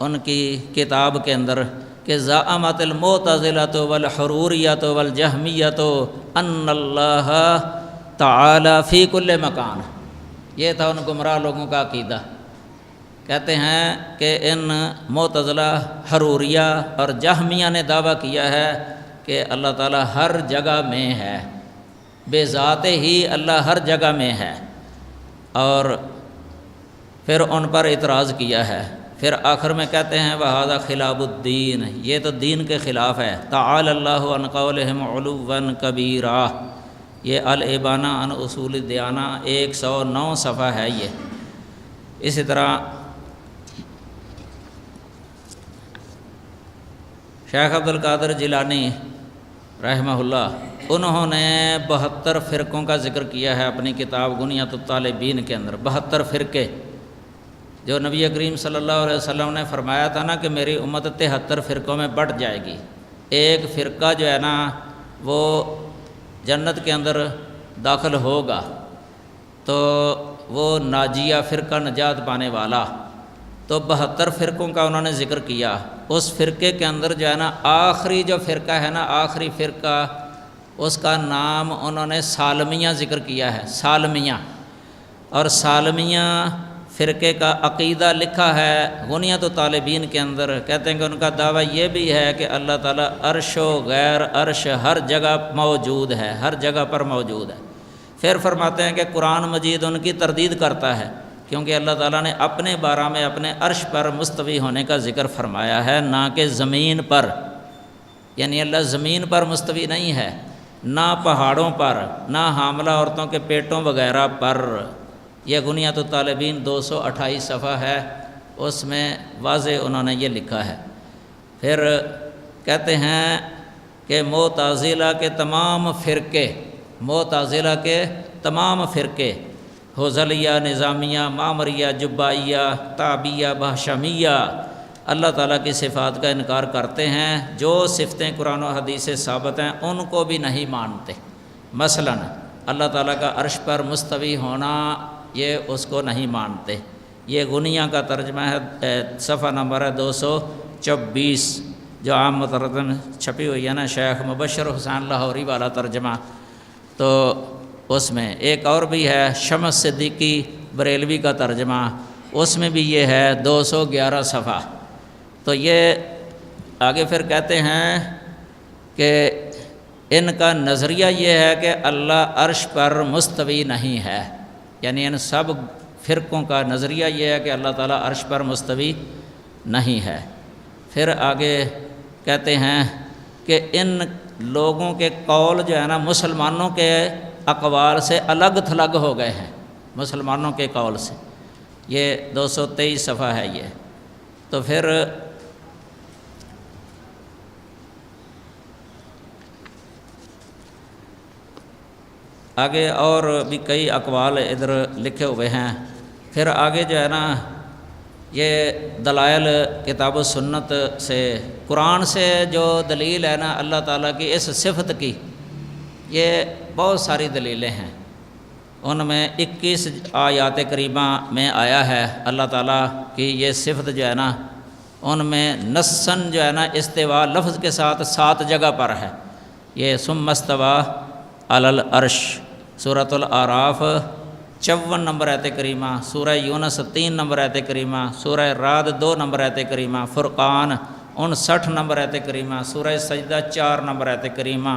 ان کی کتاب کے اندر کہ زعمت المعتزلۃ والحروریۃ والجہمیۃ ان اللہ تعالی فی کل مکان، یہ تھا ان گمراہ لوگوں کا عقیدہ۔ کہتے ہیں کہ ان معتزلہ، حروریہ اور جہمیہ نے دعویٰ کیا ہے کہ اللہ تعالیٰ ہر جگہ میں ہے، بے ذات ہی اللہ ہر جگہ میں ہے، اور پھر ان پر اعتراض کیا ہے۔ پھر آخر میں کہتے ہیں وَهَذَا خِلَافُ الدِّينِ، یہ تو دین کے خلاف ہے۔ تَعَالَى اللَّهُ عَنْ قَوْلِهِمْ عُلُوًّا كَبِيرًا، یہ الابانہ عن اصول الدیانہ 109 صفحہ ہے یہ۔ اسی طرح شیخ عبد القادر جیلانی رحمہ اللہ، انہوں نے 72 فرقوں کا ذکر کیا ہے اپنی کتاب غنیۃ الطالبین کے اندر۔ 72 فرقے جو نبی کریم صلی اللہ علیہ وسلم نے فرمایا تھا نا کہ میری امت 73 فرقوں میں بٹ جائے گی، ایک فرقہ جو ہے نا وہ جنت کے اندر داخل ہوگا، تو وہ ناجیہ فرقہ، نجات پانے والا۔ تو 72 فرقوں کا انہوں نے ذکر کیا۔ اس فرقے کے اندر جو ہے نا آخری جو فرقہ ہے نا، آخری فرقہ، اس کا نام انہوں نے سالمیہ ذکر کیا ہے، سالمیہ۔ اور سالمیہ فرقے کا عقیدہ لکھا ہے غنیۃ الطالبین کے اندر۔ کہتے ہیں کہ ان کا دعویٰ یہ بھی ہے کہ اللہ تعالیٰ عرش و غیر عرش ہر جگہ موجود ہے، ہر جگہ پر موجود ہے۔ پھر فرماتے ہیں کہ قرآن مجید ان کی تردید کرتا ہے، کیونکہ اللہ تعالیٰ نے اپنے بارہ میں اپنے عرش پر مستوی ہونے کا ذکر فرمایا ہے، نہ کہ زمین پر، یعنی اللہ زمین پر مستوی نہیں ہے، نہ پہاڑوں پر، نہ حاملہ عورتوں کے پیٹوں وغیرہ پر۔ یہ غنیۃ الطالبین 228 صفحہ ہے، اس میں واضح انہوں نے یہ لکھا ہے۔ پھر کہتے ہیں کہ معتزلہ کے تمام فرقے، معتزلہ کے تمام فرقے حوزلیہ، نظامیہ، معمریہ، جبائیہ، تابیہ، بہشمیہ اللہ تعالیٰ کی صفات کا انکار کرتے ہیں. جو صفتیں قرآن و حدیث سے ثابت ہیں ان کو بھی نہیں مانتے. مثلا اللہ تعالیٰ کا عرش پر مستوی ہونا، یہ اس کو نہیں مانتے. یہ غنیہ کا ترجمہ ہے، صفحہ نمبر ہے 224، جو عام مترجم چھپی ہوئی ہے نا، شیخ مبشر حسین لاہوری والا ترجمہ. تو اس میں ایک اور بھی ہے شمس صدیقی بریلوی کا ترجمہ، اس میں بھی یہ ہے 211 صفحہ. تو یہ آگے پھر کہتے ہیں کہ ان کا نظریہ یہ ہے کہ اللہ عرش پر مستوی نہیں ہے. یعنی ان سب فرقوں کا نظریہ یہ ہے کہ اللہ تعالیٰ عرش پر مستوی نہیں ہے. پھر آگے کہتے ہیں کہ ان لوگوں کے قول جو ہے نا مسلمانوں کے اقوال سے الگ تھلگ ہو گئے ہیں، مسلمانوں کے قول سے. یہ 223 صفحہ ہے یہ. تو پھر آگے اور بھی کئی اقوال ادھر لکھے ہوئے ہیں. پھر آگے جو ہے نا یہ دلائل کتاب و سنت سے، قرآن سے جو دلیل ہے نا اللہ تعالیٰ کی اس صفت کی، یہ بہت ساری دلیلیں ہیں. ان میں 21 آیات کریمہ میں آیا ہے اللہ تعالیٰ کی یہ صفت جو ہے نا، ان میں نصاً جو ہے نا استوا لفظ کے ساتھ 7 جگہ پر ہے. یہ ثم استویٰ علی العرش، سورۃ الاعراف 54 نمبر آیت کریمہ، سورہ یونس 3 نمبر آیت کریمہ، سورہ رعد 2 نمبر آیت کریمہ، فرقان 59 نمبر آیت کریمہ، سورہ سجدہ 4 نمبر آیت کریمہ،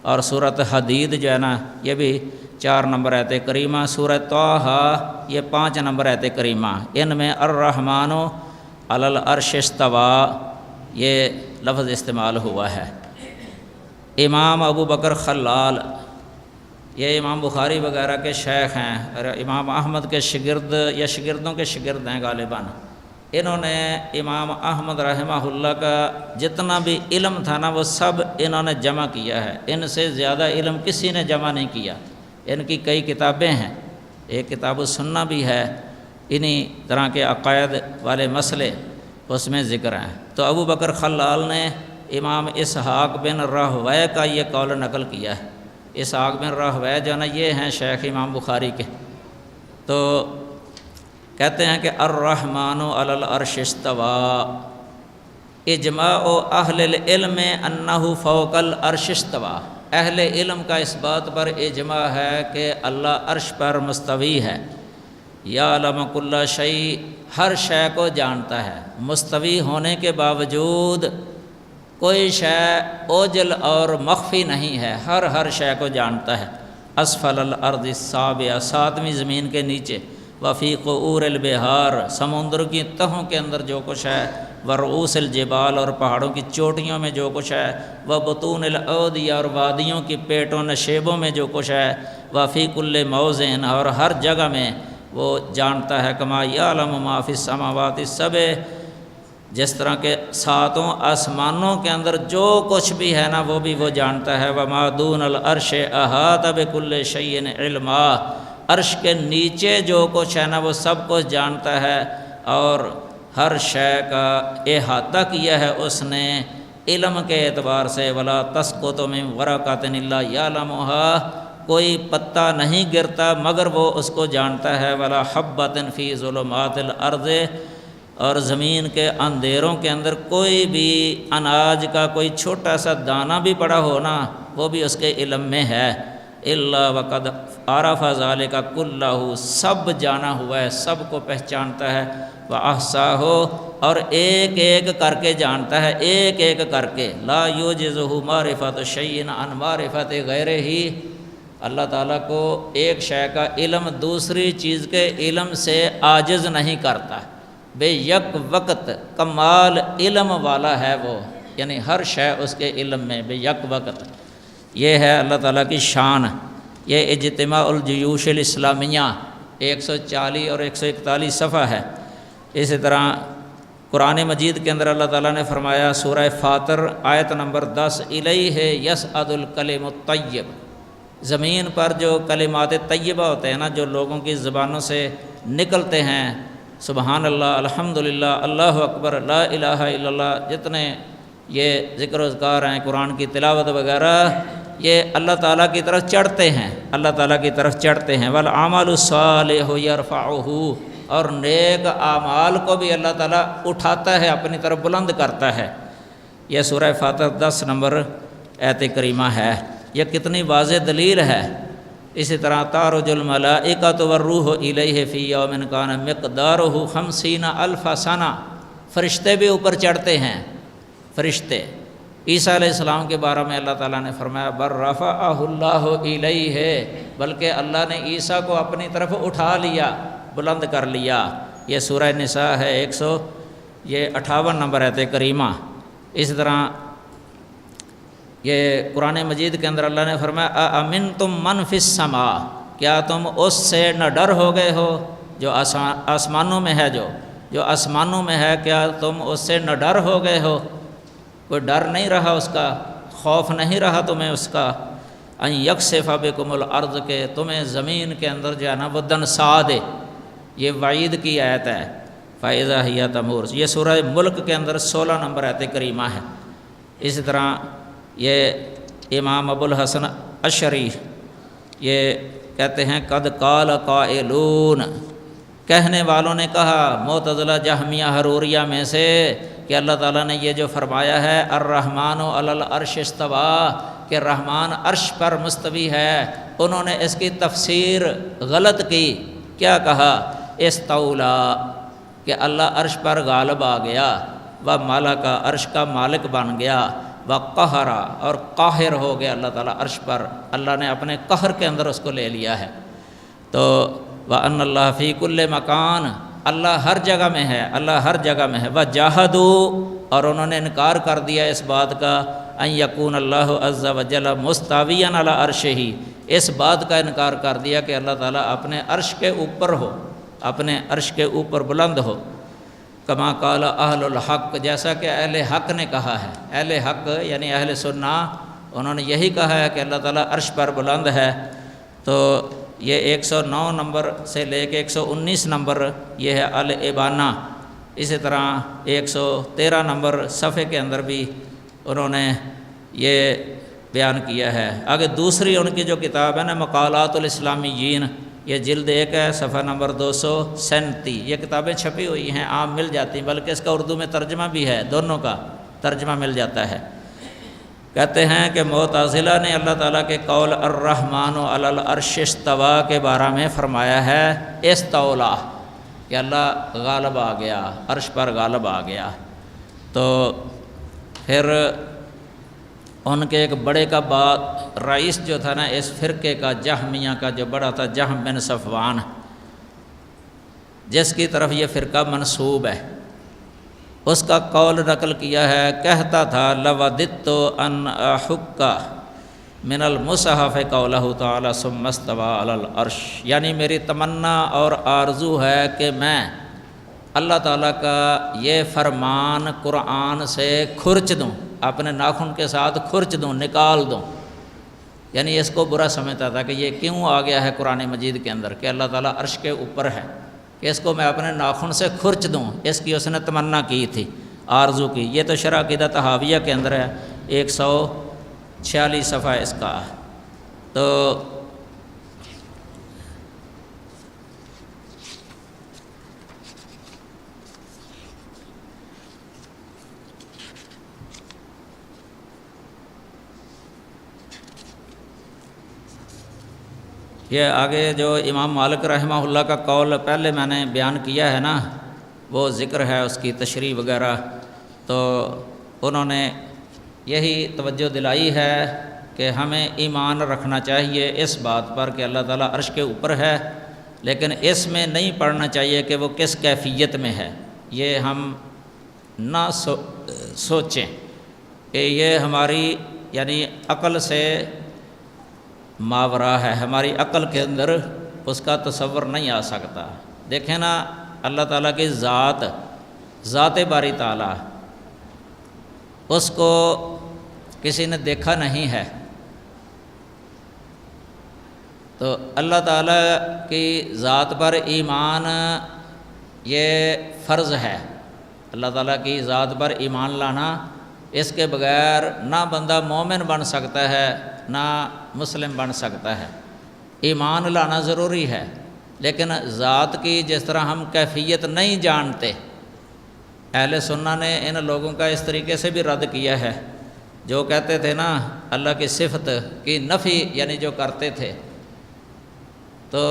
اور سورۃ حدید جو ہے نا یہ بھی 4 نمبر آیت کریمہ، سورہ طٰہٰ یہ 5 نمبر آیت کریمہ. ان میں الرحمن علی العرش استویٰ یہ لفظ استعمال ہوا ہے. امام ابو بکر خلال، یہ امام بخاری وغیرہ کے شیخ ہیں اور امام احمد کے شاگرد یا شاگردوں کے شاگرد ہیں غالباً. انہوں نے امام احمد رحمہ اللہ کا جتنا بھی علم تھا نا وہ سب انہوں نے جمع کیا ہے. ان سے زیادہ علم کسی نے جمع نہیں کیا. ان کی کئی کتابیں ہیں، ایک کتاب السنہ بھی ہے، انہی طرح کے عقائد والے مسئلے اس میں ذکر ہیں. تو ابو بکر خلال نے امام اسحاق بن راہویہ کا یہ قول نقل کیا ہے. اسحاق بن راہویہ جو ہے نا یہ ہیں شیخ امام بخاری کے. تو کہتے ہیں کہ الرحمن علی العرش استویٰ، اجماع اہل العلم انہ فوق العرش استویٰ. اہل علم کا اس بات پر اجماع ہے کہ اللہ عرش پر مستوی ہے. یعلم کل شیء، ہر شے کو جانتا ہے. مستوی ہونے کے باوجود کوئی شے اوجل اور مخفی نہیں ہے، ہر شے کو جانتا ہے. اسفل الارض السابعہ، 7ویں زمین کے نیچے. وفی قعور البحار، سمندر کی تہوں کے اندر جو کچھ ہے. ورؤوس الجبال، اور پہاڑوں کی چوٹیوں میں جو کچھ ہے. وبطون الاودیہ، اور وادیوں کی پیٹوں نشیبوں میں جو کچھ ہے. وفی کل موضع، اور ہر جگہ میں وہ جانتا ہے. کما یعلم ما فی السماوات السبع، جس طرح کے 7 آسمانوں کے اندر جو کچھ بھی ہے نا وہ بھی وہ جانتا ہے. وما دون العرش احاط بکل شیء علما، عرش کے نیچے جو کچھ ہے نا وہ سب کچھ جانتا ہے، اور ہر شے کا احاطہ کیا ہے اس نے علم کے اعتبار سے. ولا تسقط من ورقۃ الا یعلمها، کوئی پتا نہیں گرتا مگر وہ اس کو جانتا ہے. ولا حبۃ فی ظلمات الارض، اور زمین کے اندھیروں کے اندر کوئی بھی اناج کا کوئی چھوٹا سا دانہ بھی پڑا ہونا وہ بھی اس کے علم میں ہے. الا وقد عرف ذلک کلہ، سب جانا ہوا ہے، سب کو پہچانتا ہے. واحصاہ، اور ایک ایک کر کے جانتا ہے، ایک ایک کر کے. لا یعجزہ معرفۃ شیء عن معرفۃ غیرہ، اللہ تعالیٰ کو ایک شے کا علم دوسری چیز کے علم سے عاجز نہیں کرتا. بے یک وقت کمال علم والا ہے وہ، یعنی ہر شے اس کے علم میں بے یک وقت. یہ ہے اللہ تعالیٰ کی شان. یہ اجتماع الجیوش الاسلامیہ 140 اور 141 صفحہ ہے. اسی طرح قرآن مجید کے اندر اللہ تعالیٰ نے فرمایا سورہ فاطر آیت نمبر 10، الیہ یصعد الکلم الطیب، زمین پر جو کلمات طیبہ ہوتے ہیں نا، جو لوگوں کی زبانوں سے نکلتے ہیں، سبحان اللہ، الحمدللہ، اللہ اکبر، لا الہ الا اللہ، جتنے یہ ذکر و اذکار ہیں، قرآن کی تلاوت وغیرہ، یہ اللہ تعالیٰ کی طرف چڑھتے ہیں، اللہ تعالیٰ کی طرف چڑھتے ہیں۔ والعمل الصالح یرفعہ، اور نیک اعمال کو بھی اللہ تعالیٰ اٹھاتا ہے، اپنی طرف بلند کرتا ہے۔ یہ سورہ فاتر 10 نمبر آیت کریمہ ہے۔ یہ کتنی واضح دلیل ہے۔ اسی طرح تعرج الملائکۃ والروح الیہ فی یوم کان مقدارہ 50,000 سنہ، فرشتے بھی اوپر چڑھتے ہیں، فرشتے۔ عیسیٰ علیہ السلام کے بارے میں اللہ تعالیٰ نے فرمایا بر رفعہ اللہ الیہ، بلکہ اللہ نے عیسیٰ کو اپنی طرف اٹھا لیا، بلند کر لیا۔ یہ سورہ نساء ہے 158 نمبر آیت کریمہ۔ اسی طرح یہ قرآن مجید کے اندر اللہ نے فرمایا اَأَمِنْتُم مَّن فِي السَّمَاءِ، کیا تم اس سے نہ ڈر ہو گئے ہو جو آسمانوں میں ہے، جو آسمانوں میں ہے، کیا تم اس سے نہ ڈر ہو گئے ہو؟ کوئی ڈر نہیں رہا اس کا، خوف نہیں رہا تمہیں اس کا۔ ان یکسف بکم الارض، کہ تمہیں زمین کے اندر جو ہے نا وہ دنسا دے، یہ وعید کی آیت ہے۔ فَإِذَا هِيَ تَمُورُ، یہ سورہ ملک کے اندر 16 نمبر آیت کریمہ ہے۔ اسی طرح یہ امام ابو الحسن اشعری یہ کہتے ہیں قد قال قائلون، کہنے والوں نے کہا، معتزلہ جہمیہ حروریہ میں سے، کہ اللہ تعالیٰ نے یہ جو فرمایا ہے الرحمن علی العرش استویٰ، کہ رحمان عرش پر مستوی ہے، انہوں نے اس کی تفسیر غلط کی۔ کیا کہا؟ استولا، کہ اللہ عرش پر غالب آ گیا، و مالک، عرش کا مالک بن گیا، و قہرا، اور قاہر ہو گیا اللہ تعالیٰ عرش پر، اللہ نے اپنے قہر کے اندر اس کو لے لیا ہے۔ تو وَأَنَّ اللَّهَ فِي كُلِّ مَكَانٍ، اللہ ہر جگہ میں ہے، اللہ ہر جگہ میں ہے۔ وَجَاهَدُوا، اور انہوں نے انکار کر دیا اس بات کا، ان یکون اللہ عز وجل مستویاً علی عرشہ، اس بات کا انکار کر دیا کہ اللہ تعالیٰ اپنے عرش کے اوپر ہو، اپنے عرش کے اوپر بلند ہو۔ کما قال اہل الحق، جیسا کہ اہل حق نے کہا ہے، اہل حق یعنی اہل سنہ، انہوں نے یہی کہا ہے کہ اللہ تعالیٰ عرش پر بلند ہے۔ تو یہ 109 نمبر سے لے کے 119 نمبر یہ ہے الابانہ۔ اسی طرح 113 نمبر صفحے کے اندر بھی انہوں نے یہ بیان کیا ہے۔ آگے دوسری ان کی جو کتاب ہے نا مقالات الاسلامیین، یہ جلد 1 ہے، صفحہ نمبر 237۔ یہ کتابیں چھپی ہوئی ہیں، عام مل جاتی ہیں، بلکہ اس کا اردو میں ترجمہ بھی ہے، دونوں کا ترجمہ مل جاتا ہے۔ کہتے ہیں کہ معتزلہ نے اللہ تعالیٰ کے قول الرحمن علی العرش استویٰ کے بارے میں فرمایا ہے استولا، کہ اللہ غالب آ گیا، عرش پر غالب آ گیا۔ تو پھر ان کے ایک بڑے کا بات رئیس جو تھا نا اس فرقے کا، جہمیہ کا جو بڑا تھا، جہم بن صفوان، جس کی طرف یہ فرقہ منسوب ہے، اس کا قول نقل کیا ہے، کہتا تھا لوددت ان احک من المصحف قولہ تعالی ثم استوى علی العرش، یعنی میری تمنا اور آرزو ہے کہ میں اللہ تعالیٰ کا یہ فرمان قرآن سے کھرچ دوں، اپنے ناخن کے ساتھ کھرچ دوں، نکال دوں۔ یعنی اس کو برا سمجھتا تھا کہ یہ کیوں آ گیا ہے قرآن مجید کے اندر کہ اللہ تعالیٰ عرش کے اوپر ہے، کہ اس کو میں اپنے ناخن سے کھرچ دوں، اس کی اس نے تمنا کی تھی، آرزو کی۔ یہ تو شرح عقیدہ طحاویہ کے اندر ہے، 146 صفحہ اس کا۔ تو یہ آگے جو امام مالک رحمہ اللہ کا قول پہلے میں نے بیان کیا ہے نا، وہ ذکر ہے اس کی تشریح وغیرہ، تو انہوں نے یہی توجہ دلائی ہے کہ ہمیں ایمان رکھنا چاہیے اس بات پر کہ اللہ تعالیٰ عرش کے اوپر ہے، لیکن اس میں نہیں پڑھنا چاہیے کہ وہ کس کیفیت میں ہے۔ یہ ہم نہ سوچیں کہ یہ ہماری یعنی عقل سے ماورا ہے، ہماری عقل کے اندر اس کا تصور نہیں آ سکتا۔ دیکھیں نا اللہ تعالیٰ کی ذات باری تعالیٰ، اس کو کسی نے دیکھا نہیں ہے، تو اللہ تعالیٰ کی ذات پر ایمان یہ فرض ہے، اللہ تعالیٰ کی ذات پر ایمان لانا، اس کے بغیر نہ بندہ مومن بن سکتا ہے نہ مسلم بن سکتا ہے۔ ایمان لانا ضروری ہے، لیکن ذات کی جس طرح ہم کیفیت نہیں جانتے، اہل سنہ نے ان لوگوں کا اس طریقے سے بھی رد کیا ہے جو کہتے تھے نا اللہ کی صفت کی نفی، یعنی جو کرتے تھے، تو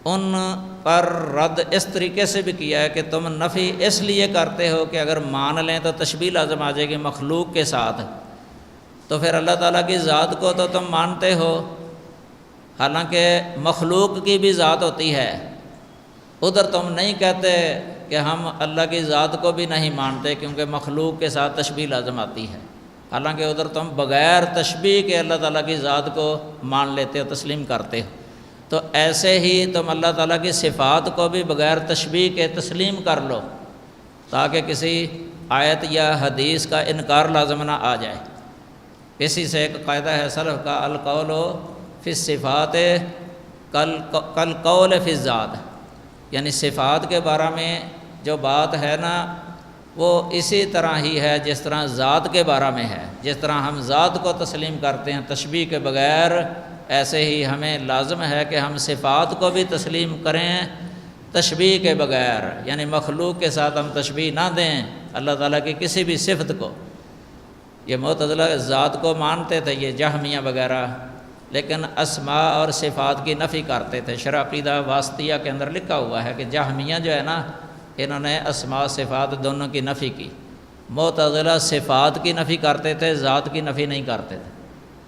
ان پر رد اس طریقے سے بھی کیا ہے کہ تم نفی اس لیے کرتے ہو کہ اگر مان لیں تو تشبیہ لازم آ جائے گی مخلوق کے ساتھ، تو پھر اللہ تعالیٰ کی ذات کو تو تم مانتے ہو، حالانکہ مخلوق کی بھی ذات ہوتی ہے، ادھر تم نہیں کہتے کہ ہم اللہ کی ذات کو بھی نہیں مانتے کیونکہ مخلوق کے ساتھ تشبیہ لازم آتی ہے، حالانکہ ادھر تم بغیر تشبیہ کے اللہ تعالیٰ کی ذات کو مان لیتے ہو، تسلیم کرتے ہو۔ تو ایسے ہی تم اللہ تعالیٰ کی صفات کو بھی بغیر تشبیہ کے تسلیم کر لو تاکہ کسی آیت یا حدیث کا انکار لازم نہ آ جائے۔ اسی سے ایک قاعدہ ہے سلف کا، القول فی الصفات کالقول فی الذات، یعنی صفات کے بارے میں جو بات ہے نا وہ اسی طرح ہی ہے جس طرح ذات کے بارے میں ہے، جس طرح ہم ذات کو تسلیم کرتے ہیں تشبیہ کے بغیر، ایسے ہی ہمیں لازم ہے کہ ہم صفات کو بھی تسلیم کریں تشبیہ کے بغیر، یعنی مخلوق کے ساتھ ہم تشبیہ نہ دیں اللہ تعالیٰ کی کسی بھی صفت کو۔ یہ معتزلہ ذات کو مانتے تھے، یہ جہمیہ وغیرہ، لیکن اسماء اور صفات کی نفی کرتے تھے۔ شرح عقیدہ واسطیہ کے اندر لکھا ہوا ہے کہ جہمیہ جو ہے نا انہوں نے اسماء صفات دونوں کی نفی کی، معتزلہ صفات کی نفی کرتے تھے، ذات کی نفی نہیں کرتے تھے۔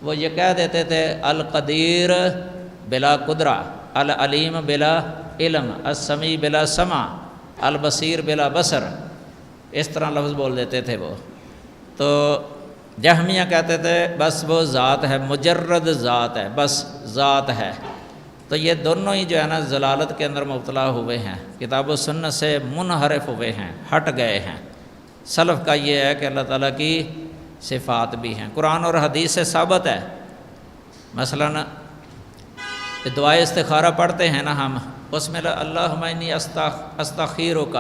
وہ یہ کہہ دیتے تھے القدیر بلا قدرہ، العلیم بلا علم، السمیع بلا سمع، البصیر بلا بصر، اس طرح لفظ بول دیتے تھے وہ۔ تو جہمیہ کہتے تھے بس وہ ذات ہے، مجرد ذات ہے، بس ذات ہے۔ تو یہ دونوں ہی جو ہے نا ضلالت کے اندر مبتلا ہوئے ہیں، کتاب و سنت سے منحرف ہوئے ہیں، ہٹ گئے ہیں۔ سلف کا یہ ہے کہ اللہ تعالیٰ کی صفات بھی ہیں، قرآن اور حدیث سے ثابت ہے۔ مثلاً دعائے استخارہ پڑھتے ہیں نا ہم، اس میں اللہم انی استخیرک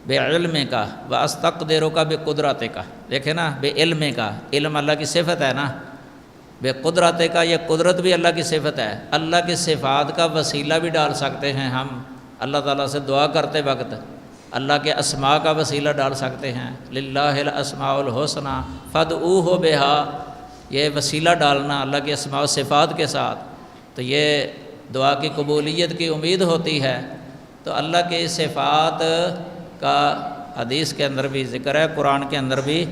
بعلمک و استقدرک بقدرتک، دیکھیں نا بعلم کا، علم اللہ کی صفت ہے نا، بقدرتک یہ قدرت بھی اللہ کی صفت ہے۔ اللہ کی صفات کا وسیلہ بھی ڈال سکتے ہیں ہم اللہ تعالیٰ سے دعا کرتے وقت، اللہ کے اسماء کا وسیلہ ڈال سکتے ہیں، للہ الاسماء الحسنی فادعوہ بہا، یہ وسیلہ ڈالنا اللہ کے اسماء و صفات کے ساتھ، تو یہ دعا کی قبولیت کی امید ہوتی ہے۔ تو اللہ کے صفات کا حدیث کے اندر بھی ذکر ہے، قرآن کے اندر بھی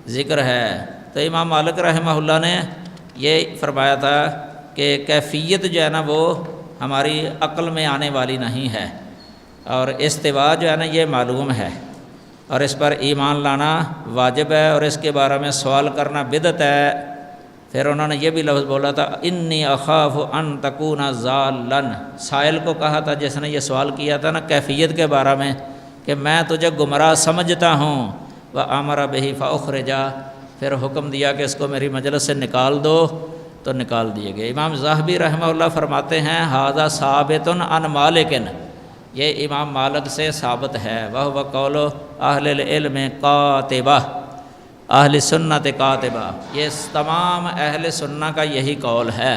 ذکر ہے۔ تو امام مالک رحمہ اللہ نے یہ فرمایا تھا کہ کیفیت جو ہے نا وہ ہماری عقل میں آنے والی نہیں ہے، اور استوا جو ہے نا یہ معلوم ہے، اور اس پر ایمان لانا واجب ہے، اور اس کے بارے میں سوال کرنا بدعت ہے۔ پھر انہوں نے یہ بھی لفظ بولا تھا انی اخاف ان تکون ضالن، سائل کو کہا تھا جس نے یہ سوال کیا تھا نا کیفیت کے بارے میں کہ میں تجھے گمراہ سمجھتا ہوں، وامر بہ فاخرجا، پھر حکم دیا کہ اس کو میری مجلس سے نکال دو، تو نکال دیے گئے۔ امام ذہبی رحمہ اللہ فرماتے ہیں ھذا ثابت عن مالک، یہ امام مالک سے ثابت ہے، وہو قول اہل العلم قاطبہ، اہل سنت قاطبہ، یہ تمام اہل سنہ کا یہی قول ہے۔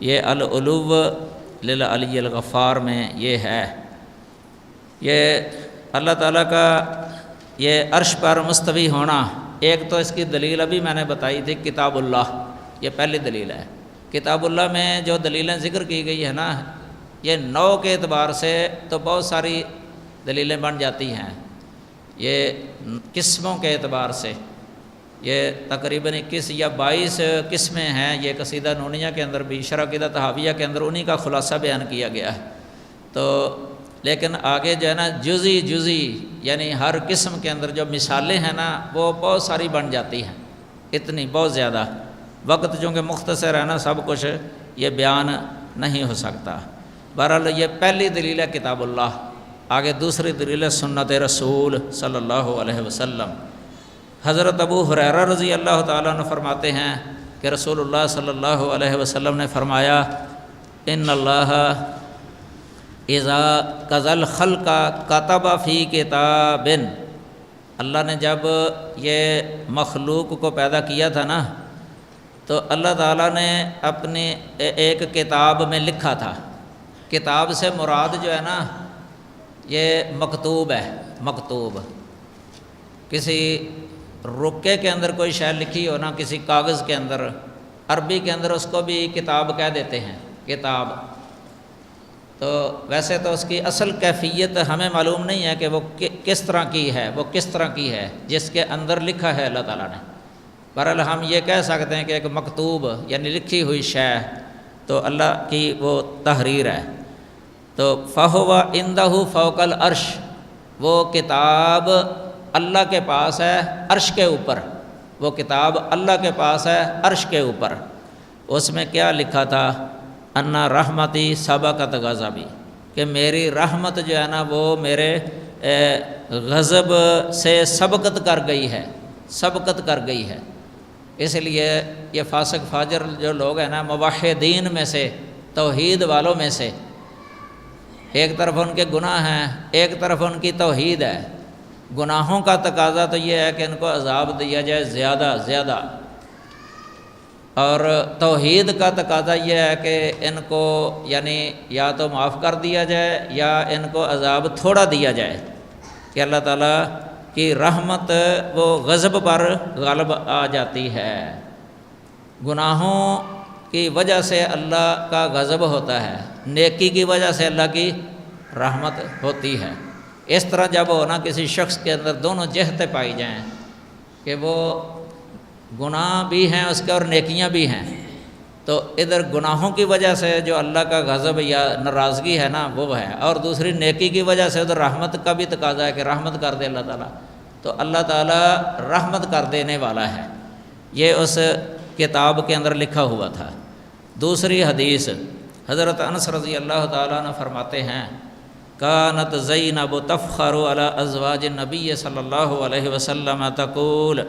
یہ العلو للعلی الغفار میں یہ ہے، یہ اللہ تعالیٰ کا یہ عرش پر مستوی ہونا۔ ایک تو اس کی دلیل ابھی میں نے بتائی تھی کتاب اللہ، یہ پہلی دلیل ہے۔ کتاب اللہ میں جو دلیلیں ذکر کی گئی ہے نا، یہ نوع کے اعتبار سے تو بہت ساری دلیلیں بن جاتی ہیں، یہ قسموں کے اعتبار سے یہ تقریباً 21 یا 22 قسمیں ہیں۔ یہ قصیدہ نونیہ کے اندر بھی، شرح عقیدہ طحاویہ کے اندر انہی کا خلاصہ بیان کیا گیا ہے۔ تو لیکن آگے جو ہے نا جزی یعنی ہر قسم کے اندر جو مثالیں ہیں نا وہ بہت ساری بن جاتی ہیں، اتنی بہت زیادہ، وقت چونکہ مختصر ہے نا سب کچھ یہ بیان نہیں ہو سکتا۔ بہرحال یہ پہلی دلیل ہے کتاب اللہ، آگے دوسری دلیل ہے سنت رسول صلی اللہ علیہ وسلم۔ حضرت ابو ہریرہ رضی اللہ تعالیٰ عنہ فرماتے ہیں کہ رسول اللہ صلی اللہ علیہ وسلم نے فرمایا ان اللہ اذا قضى الخلق كتب فی کتاب، اللہ نے جب یہ مخلوق کو پیدا کیا تھا نا تو اللہ تعالیٰ نے اپنی ایک کتاب میں لکھا تھا. کتاب سے مراد جو ہے نا یہ مکتوب ہے. مکتوب کسی رکے کے اندر کوئی شے لکھی ہو نا کسی کاغذ کے اندر، عربی کے اندر اس کو بھی کتاب کہہ دیتے ہیں، کتاب. تو ویسے تو اس کی اصل کیفیت ہمیں معلوم نہیں ہے کہ وہ کس طرح کی ہے، وہ کس طرح کی ہے جس کے اندر لکھا ہے اللہ تعالیٰ نے. بہرحال ہم یہ کہہ سکتے ہیں کہ ایک مکتوب یعنی لکھی ہوئی شے تو اللہ کی وہ تحریر ہے. تو فَهُوَ عِندَهُ فَوْقَ الْعَرْشِ، وہ کتاب اللہ کے پاس ہے عرش کے اوپر. وہ کتاب اللہ کے پاس ہے عرش کے اوپر. اس میں کیا لکھا تھا؟ اَنَّ رحمتی سبقت غضبی، کہ میری رحمت جو ہے نا وہ میرے غضب سے سبقت کر گئی ہے، سبقت کر گئی ہے. اس لیے یہ فاسق فاجر جو لوگ ہیں نا موحدین میں سے، توحید والوں میں سے، ایک طرف ان کے گناہ ہیں ایک طرف ان کی توحید ہے. گناہوں کا تقاضا تو یہ ہے کہ ان کو عذاب دیا جائے زیادہ زیادہ، اور توحید کا تقاضا یہ ہے کہ ان کو یعنی یا تو معاف کر دیا جائے یا ان کو عذاب تھوڑا دیا جائے، کہ اللہ تعالیٰ کی رحمت وہ غضب پر غالب آ جاتی ہے. گناہوں کی وجہ سے اللہ کا غضب ہوتا ہے، نیکی کی وجہ سے اللہ کی رحمت ہوتی ہے. اس طرح جب ہونا کسی شخص کے اندر دونوں جہتیں پائی جائیں کہ وہ گناہ بھی ہیں اس کے اور نیکیاں بھی ہیں، تو ادھر گناہوں کی وجہ سے جو اللہ کا غضب یا ناراضگی ہے نا وہ ہے، اور دوسری نیکی کی وجہ سے ادھر رحمت کا بھی تقاضا ہے کہ رحمت کر دے اللہ تعالیٰ. تو اللہ تعالیٰ رحمت کر دینے والا ہے. یہ اس کتاب کے اندر لکھا ہوا تھا. دوسری حدیث حضرت انس رضی اللہ تعالیٰ عنہ فرماتے ہیں کانت زینب تفخر علی ازواج النبی صلی اللہ علیہ وسلم تقول،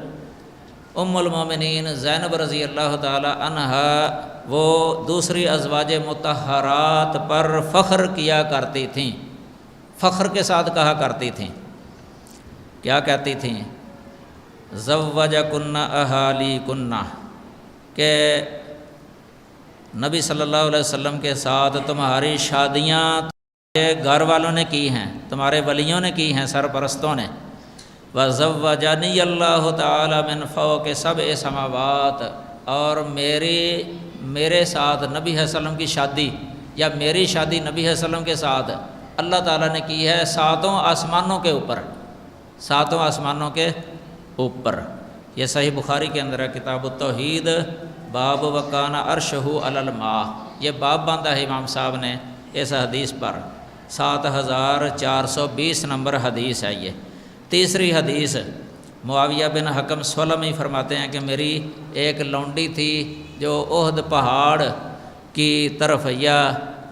ام المومنین زینب رضی اللہ تعالی عنہا وہ دوسری ازواج مطہرات پر فخر کیا کرتی تھیں، فخر کے ساتھ کہا کرتی تھیں. کیا کہتی تھیں؟ زوجکن اہالیکن، کہ نبی صلی اللہ علیہ وسلم کے ساتھ تمہاری شادیاں گھر والوں نے کی ہیں، تمہارے ولیوں نے کی ہیں، سرپرستوں نے. وَزَوَّجَنِيَ اللَّهُ تَعَالَى مِنْ فَوْقِ سَبْعِ سَمَاوَاتٍ، اور میرے ساتھ نبی صلی اللہ علیہ وسلم کی شادی یا میری شادی نبی صلی اللہ علیہ وسلم کے ساتھ اللہ تعالیٰ نے کی ہے 7 آسمانوں کے اوپر، 7 آسمانوں کے اوپر. یہ صحیح بخاری کے اندر ہے، کتاب التوحید، باب وکان عرشہ علی الماء. یہ باب باندھا ہے امام صاحب نے اس حدیث پر. 7420 نمبر حدیث ہے یہ. تیسری حدیث معاویہ بن حکم سلمی فرماتے ہیں کہ میری ایک لونڈی تھی جو احد پہاڑ کی طرف یا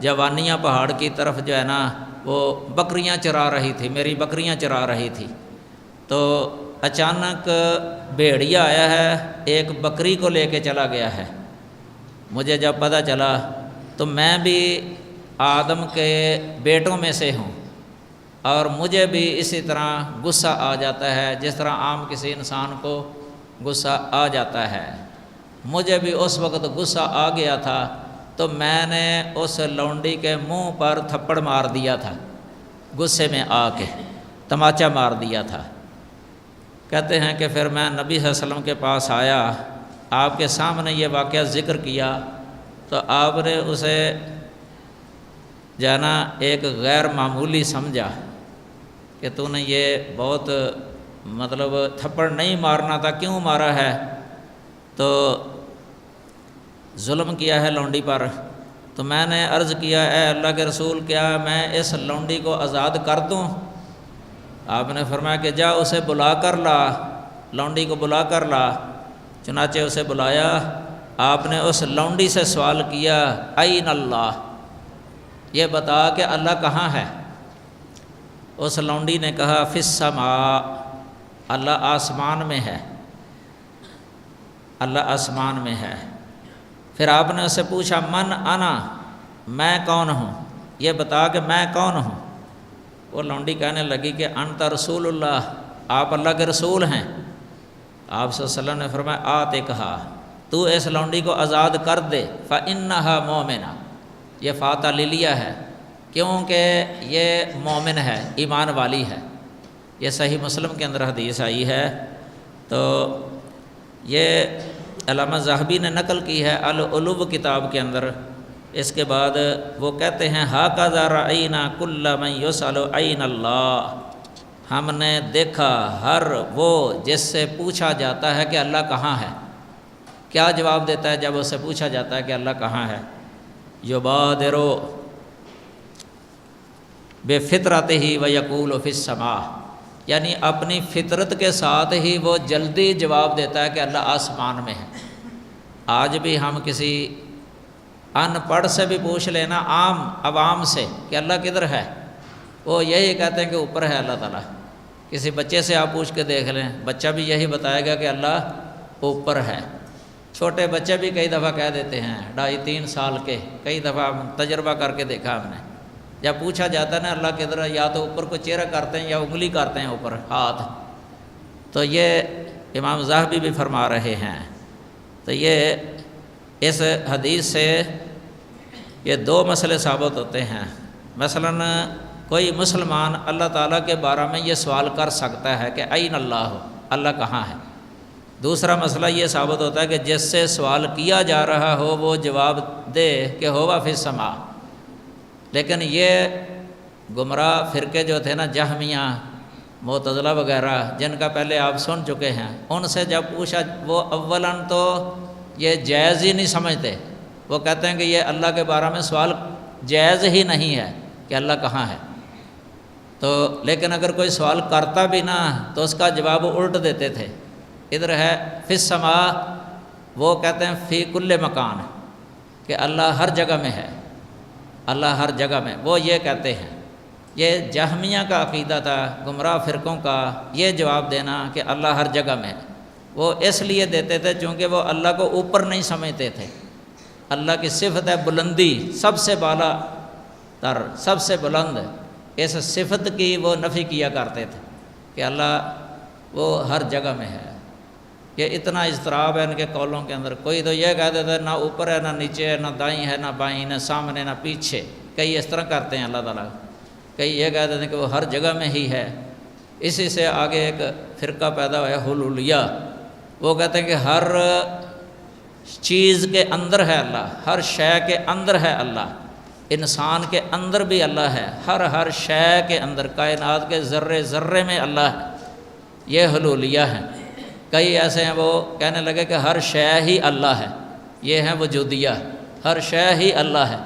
جوانیاں پہاڑ کی طرف جو ہے نا وہ بکریاں چرا رہی تھی، میری بکریاں چرا رہی تھی. تو اچانک بھیڑیا آیا ہے، ایک بکری کو لے کے چلا گیا ہے. مجھے جب پتہ چلا تو میں بھی آدم کے بیٹوں میں سے ہوں، اور مجھے بھی اسی طرح غصہ آ جاتا ہے جس طرح عام کسی انسان کو غصہ آ جاتا ہے. مجھے بھی اس وقت غصہ آ گیا تھا تو میں نے اس لونڈی کے منہ پر تھپڑ مار دیا تھا، غصے میں آ کے تماچا مار دیا تھا. کہتے ہیں کہ پھر میں نبی صلی اللہ علیہ وسلم کے پاس آیا، آپ کے سامنے یہ واقعہ ذکر کیا تو آپ نے اسے جانا ایک غیر معمولی سمجھا کہ تو نے یہ بہت مطلب تھپڑ نہیں مارنا تھا، کیوں مارا ہے؟ تو ظلم کیا ہے لونڈی پر. تو میں نے عرض کیا اے اللہ کے رسول کیا میں اس لونڈی کو آزاد کر دوں؟ آپ نے فرمایا کہ جا اسے بلا کر لا، لونڈی کو بلا کر لا. چنانچہ اسے بلایا. آپ نے اس لونڈی سے سوال کیا این اللہ، یہ بتا کہ اللہ کہاں ہے؟ اس لونڈی نے کہا فی السماء، اللہ آسمان میں ہے. اللہ آسمان میں ہے۔ پھر آپ نے اس سے پوچھا من انا، میں کون ہوں، یہ بتا کہ میں کون ہوں۔ وہ لونڈی کہنے لگی کہ انت رسول اللہ، آپ اللہ کے رسول ہیں۔ آپ صلی اللہ علیہ وسلم نے فرمایا آتکھا، تو اس لونڈی کو آزاد کر دے، فإنہا مومنہ، یہ فاتح للیا ہے کیونکہ یہ مومن ہے، ایمان والی ہے۔ یہ صحیح مسلم کے اندر حدیث آئی ہے۔ تو یہ علامہ ذہبی نے نقل کی ہے العلو کتاب کے اندر۔ اس کے بعد وہ کہتے ہیں ھکذا رأینا کل من یسأل این اللہ، ہم نے دیکھا ہر وہ جس سے پوچھا جاتا ہے کہ اللہ کہاں ہے، کیا جواب دیتا ہے جب اس سے پوچھا جاتا ہے کہ اللہ کہاں ہے؟ یبادرو بفطرتہ ویقول فی السماء، یعنی اپنی فطرت کے ساتھ ہی وہ جلدی جواب دیتا ہے کہ اللہ آسمان میں ہے۔ آج بھی ہم کسی ان پڑھ سے بھی پوچھ لینا، عام عوام سے کہ اللہ کدھر ہے، وہ یہی کہتے ہیں کہ اوپر ہے اللہ تعالیٰ۔ کسی بچے سے آپ پوچھ کے دیکھ لیں، بچہ بھی یہی بتائے گا کہ اللہ اوپر ہے۔ چھوٹے بچے بھی کئی دفعہ کہہ دیتے ہیں، 2.5-3 سال کے، کئی دفعہ تجربہ کر کے دیکھا ہم نے۔ جب پوچھا جاتا ہے نا اللہ کدھر ہے، یا تو اوپر کو چہرہ کرتے ہیں یا انگلی کرتے ہیں اوپر، ہاتھ۔ تو یہ امام ذہبی بھی فرما رہے ہیں۔ تو یہ اس حدیث سے یہ 2 مسئلے ثابت ہوتے ہیں۔ مثلاً کوئی مسلمان اللہ تعالیٰ کے بارے میں یہ سوال کر سکتا ہے کہ این اللہ، اللہ کہاں ہے۔ دوسرا مسئلہ یہ ثابت ہوتا ہے کہ جس سے سوال کیا جا رہا ہو وہ جواب دے کہ ہوا فی السماء۔ لیکن یہ گمراہ فرقے جو تھے نا، جہمیہ، معتزلہ وغیرہ، جن کا پہلے آپ سن چکے ہیں، ان سے جب پوچھا، وہ اولاً تو یہ جائز ہی نہیں سمجھتے۔ وہ کہتے ہیں کہ یہ اللہ کے بارے میں سوال جائز ہی نہیں ہے کہ اللہ کہاں ہے۔ تو لیکن اگر کوئی سوال کرتا بھی نہ تو اس کا جواب الٹ دیتے تھے، ادھر ہے فی السماء، وہ کہتے ہیں فی کل مکان، کہ اللہ ہر جگہ میں ہے، اللہ ہر جگہ میں، وہ یہ کہتے ہیں۔ یہ جہمیہ کا عقیدہ تھا، گمراہ فرقوں کا، یہ جواب دینا کہ اللہ ہر جگہ میں ہے۔ وہ اس لیے دیتے تھے چونکہ وہ اللہ کو اوپر نہیں سمجھتے تھے۔ اللہ کی صفت ہے بلندی، سب سے بالا تر، سب سے بلند، اس صفت کی وہ نفی کیا کرتے تھے کہ اللہ وہ ہر جگہ میں ہے۔ یہ اتنا اضطراب ہے ان کے قولوں کے اندر۔ کوئی تو یہ کہہ دیتا ہے نہ اوپر ہے، نہ نیچے ہے، نہ دائیں ہے، نہ بائیں، نہ سامنے، نہ پیچھے۔ کئی اس طرح کرتے ہیں اللہ تعالیٰ، کئی یہ کہہ دیتے ہیں کہ وہ ہر جگہ میں ہی ہے۔ اسی سے آگے ایک فرقہ پیدا ہوا ہے حلولیہ، وہ کہتے ہیں کہ ہر چیز کے اندر ہے اللہ، ہر شے کے اندر ہے اللہ، انسان کے اندر بھی اللہ ہے، ہر شے کے اندر، کائنات کے ذرے ذرے میں اللہ ہے۔ یہ حلولیہ ہیں۔ کئی ایسے ہیں وہ کہنے لگے کہ ہر شے ہی اللہ ہے، یہ ہیں وجودیہ، ہر شے ہی اللہ ہے،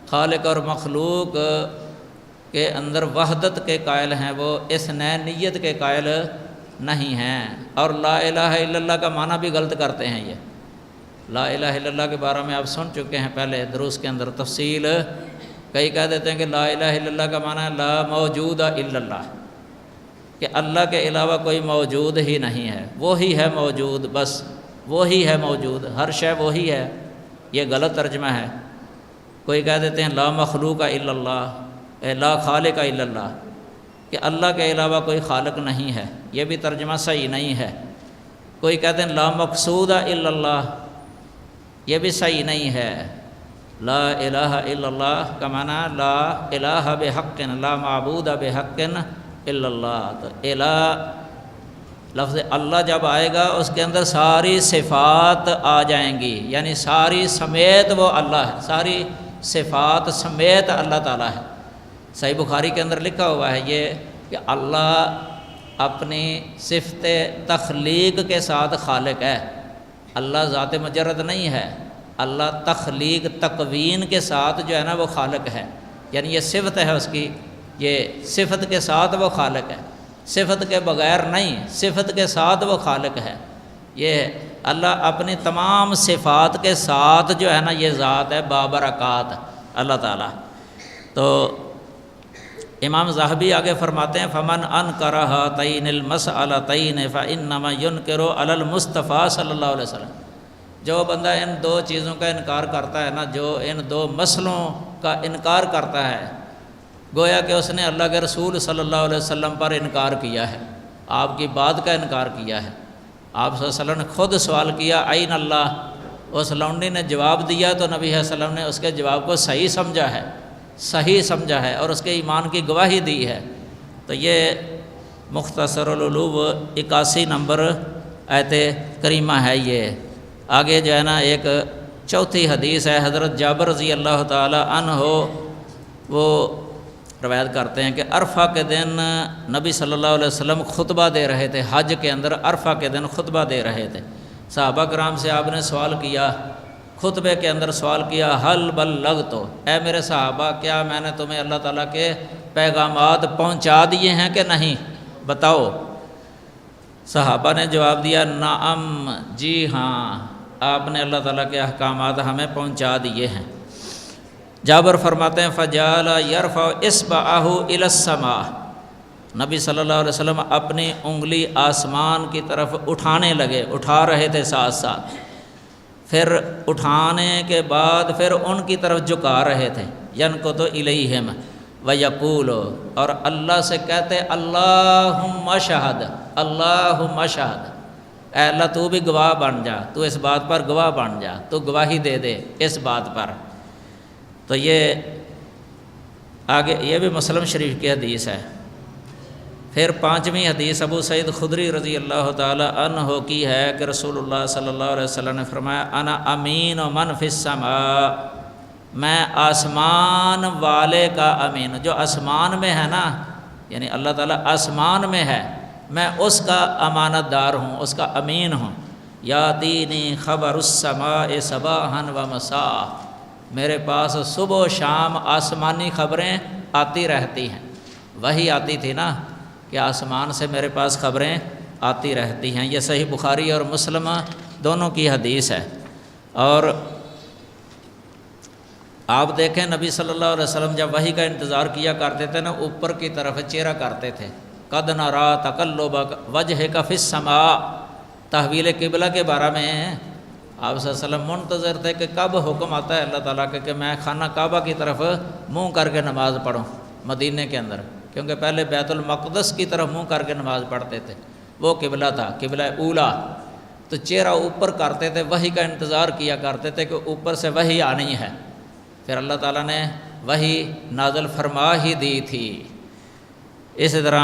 خالق اور مخلوق کے اندر وحدت کے قائل ہیں، وہ اثنینیت کے قائل نہیں ہیں۔ اور لا الہ الا اللہ کا معنی بھی غلط کرتے ہیں۔ یہ لا الہ الا اللہ کے بارے میں آپ سن چکے ہیں پہلے دروس کے اندر تفصیل۔ کئی کہہ دیتے ہیں کہ لا الہ الا اللہ کا معنی ہے لا موجود الا اللہ، کہ اللہ کے علاوہ کوئی موجود ہی نہیں ہے، وہی ہے موجود، بس وہی ہے موجود، ہر شے وہی ہے۔ یہ غلط ترجمہ ہے۔ کوئی کہہ دیتے ہیں لا مخلوق الا اللہ، لا خالق الا اللہ، کہ اللہ کے علاوہ کوئی خالق نہیں ہے، یہ بھی ترجمہ صحیح نہیں ہے۔ کوئی کہتے ہیں لا مقصود الا اللہ، یہ بھی صحیح نہیں ہے۔ لا الہ الا اللہ کا معنی لا الہ بحق، لا معبود بحق الا اللہ۔ تو الہ لفظ اللہ جب آئے گا اس کے اندر ساری صفات آ جائیں گی، یعنی ساری سمیت وہ اللہ ہے، ساری صفات سمیت اللہ تعالیٰ ہے۔ صحیح بخاری کے اندر لکھا ہوا ہے یہ کہ اللہ اپنی صفت تخلیق کے ساتھ خالق ہے، اللہ ذات مجرد نہیں ہے، اللہ تخلیق تکوین کے ساتھ جو ہے نا وہ خالق ہے، یعنی یہ صفت ہے اس کی، یہ صفت کے ساتھ وہ خالق ہے، صفت کے بغیر نہیں، صفت کے ساتھ وہ خالق ہے۔ یہ اللہ اپنی تمام صفات کے ساتھ جو ہے نا یہ ذات ہے بابرکات اللہ تعالیٰ۔ تو امام ذہبی آگے فرماتے ہیں فمن انکر ہاتین المسألتین فانما ینکر علی المصطفیٰ صلی اللہ علیہ وسلم، جو بندہ ان دو چیزوں کا انکار کرتا ہے نا، جو ان دو مسئلوں کا انکار کرتا ہے، گویا کہ اس نے اللہ کے رسول صلی اللہ علیہ وسلم پر انکار کیا ہے، آپ کی بات کا انکار کیا ہے۔ آپ صلی اللہ علیہ وسلم نے خود سوال کیا عین اللہ، اس لونڈی نے جواب دیا تو نبی صلی اللہ علیہ وسلم نے اس کے جواب کو صحیح سمجھا ہے اور اس کے ایمان کی گواہی دی ہے۔ تو یہ مختصر العلوم 81 نمبر آیت کریمہ ہے۔ یہ آگے جو ہے نا ایک چوتھی حدیث ہے، حضرت جابر رضی اللہ تعالی عنہ وہ روایت کرتے ہیں کہ عرفہ کے دن نبی صلی اللہ علیہ وسلم خطبہ دے رہے تھے، حج کے اندر عرفہ کے دن خطبہ دے رہے تھے۔ صحابہ کرام سے آپ نے سوال کیا، خطبے کے اندر سوال کیا، حل بلغت، اے میرے صحابہ کیا میں نے تمہیں اللہ تعالیٰ کے پیغامات پہنچا دیے ہیں کہ نہیں، بتاؤ۔ صحابہ نے جواب دیا نعم، جی ہاں، آپ نے اللہ تعالیٰ کے احکامات ہمیں پہنچا دیے ہیں۔ جابر فرماتے ہیں فجعل یرفع اصبعہ الی السماء، نبی صلی اللہ علیہ وسلم اپنی انگلی آسمان کی طرف اٹھانے لگے، اٹھا رہے تھے ساتھ ساتھ، پھر اٹھانے کے بعد پھر ان کی طرف جھکا رہے تھے، ینکت الیہم ویقول، اور اللہ سے کہتے اللہم اشہد، اللہم اشہد، اے اللہ تو بھی گواہ بن جا، تو اس بات پر گواہ بن جا، تو گواہی دے دے اس بات پر۔ تو یہ آگے یہ بھی مسلم شریف کی حدیث ہے۔ پھر 5ویں حدیث ابو سعید خدری رضی اللہ تعالی عنہ کی ہے کہ رسول اللہ صلی اللہ علیہ وسلم نے فرمایا انا امین و من فی السماء، میں آسمان والے کا امین، جو آسمان میں ہے نا، یعنی اللہ تعالیٰ آسمان میں ہے، میں اس کا امانت دار ہوں، اس کا امین ہوں۔ یاتینی خبر السماء صباحا و مساء، میرے پاس صبح و شام آسمانی خبریں آتی رہتی ہیں، وہی آتی تھی نا کہ آسمان سے میرے پاس خبریں آتی رہتی ہیں۔ یہ صحیح بخاری اور مسلم دونوں کی حدیث ہے۔ اور آپ دیکھیں نبی صلی اللہ علیہ وسلم جب وحی کا انتظار کیا کرتے تھے نا، اوپر کی طرف چہرہ کرتے تھے، قد نرا تقلب وجہک فی السماء، تحویل قبلہ کے بارے میں آپ صلی اللہ علیہ وسلم منتظر تھے کہ کب حکم آتا ہے اللہ تعالیٰ کا کہ میں خانہ کعبہ کی طرف منہ کر کے نماز پڑھوں مدینے کے اندر، کیونکہ پہلے بیت المقدس کی طرف منہ کر کے نماز پڑھتے تھے، وہ قبلہ تھا، قبلہ اولا، تو چہرہ اوپر کرتے تھے، وحی کا انتظار کیا کرتے تھے کہ اوپر سے وحی آنی ہے، پھر اللہ تعالیٰ نے وحی نازل فرما ہی دی تھی۔ اسی طرح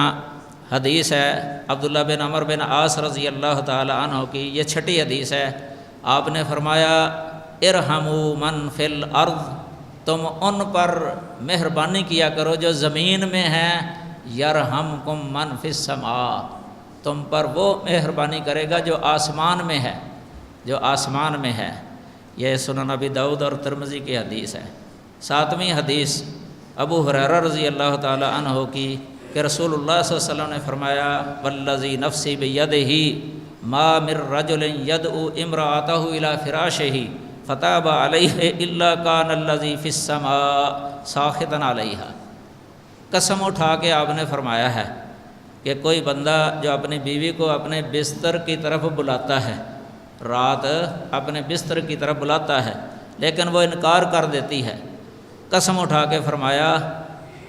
حدیث ہے عبداللہ بن عمر بن عاص رضی اللہ تعالی عنہ کی، یہ 6ٹھی حدیث ہے، آپ نے فرمایا ارحموا من فی الارض، تم ان پر مہربانی کیا کرو جو زمین میں ہیں، یرحمکم من فی السماء، تم پر وہ مہربانی کرے گا جو آسمان میں ہے، جو آسمان میں ہے۔ یہ سنن ابی داؤد اور ترمذی کی حدیث ہے۔ 7ویں حدیث ابو ہریرہ رضی اللہ تعالی عنہ کی کہ رسول اللہ صلی اللہ علیہ وسلم نے فرمایا والذی نفسی بیدہ ما من رجل یدعو امرأتہ الی فراشہ فتاب علیہ الا کان الذی فی السماء ساخطا علیہا، قسم اٹھا کے آپ نے فرمایا ہے کہ کوئی بندہ جو اپنی بیوی کو اپنے بستر کی طرف بلاتا ہے، رات اپنے بستر کی طرف بلاتا ہے لیکن وہ انکار کر دیتی ہے، قسم اٹھا کے فرمایا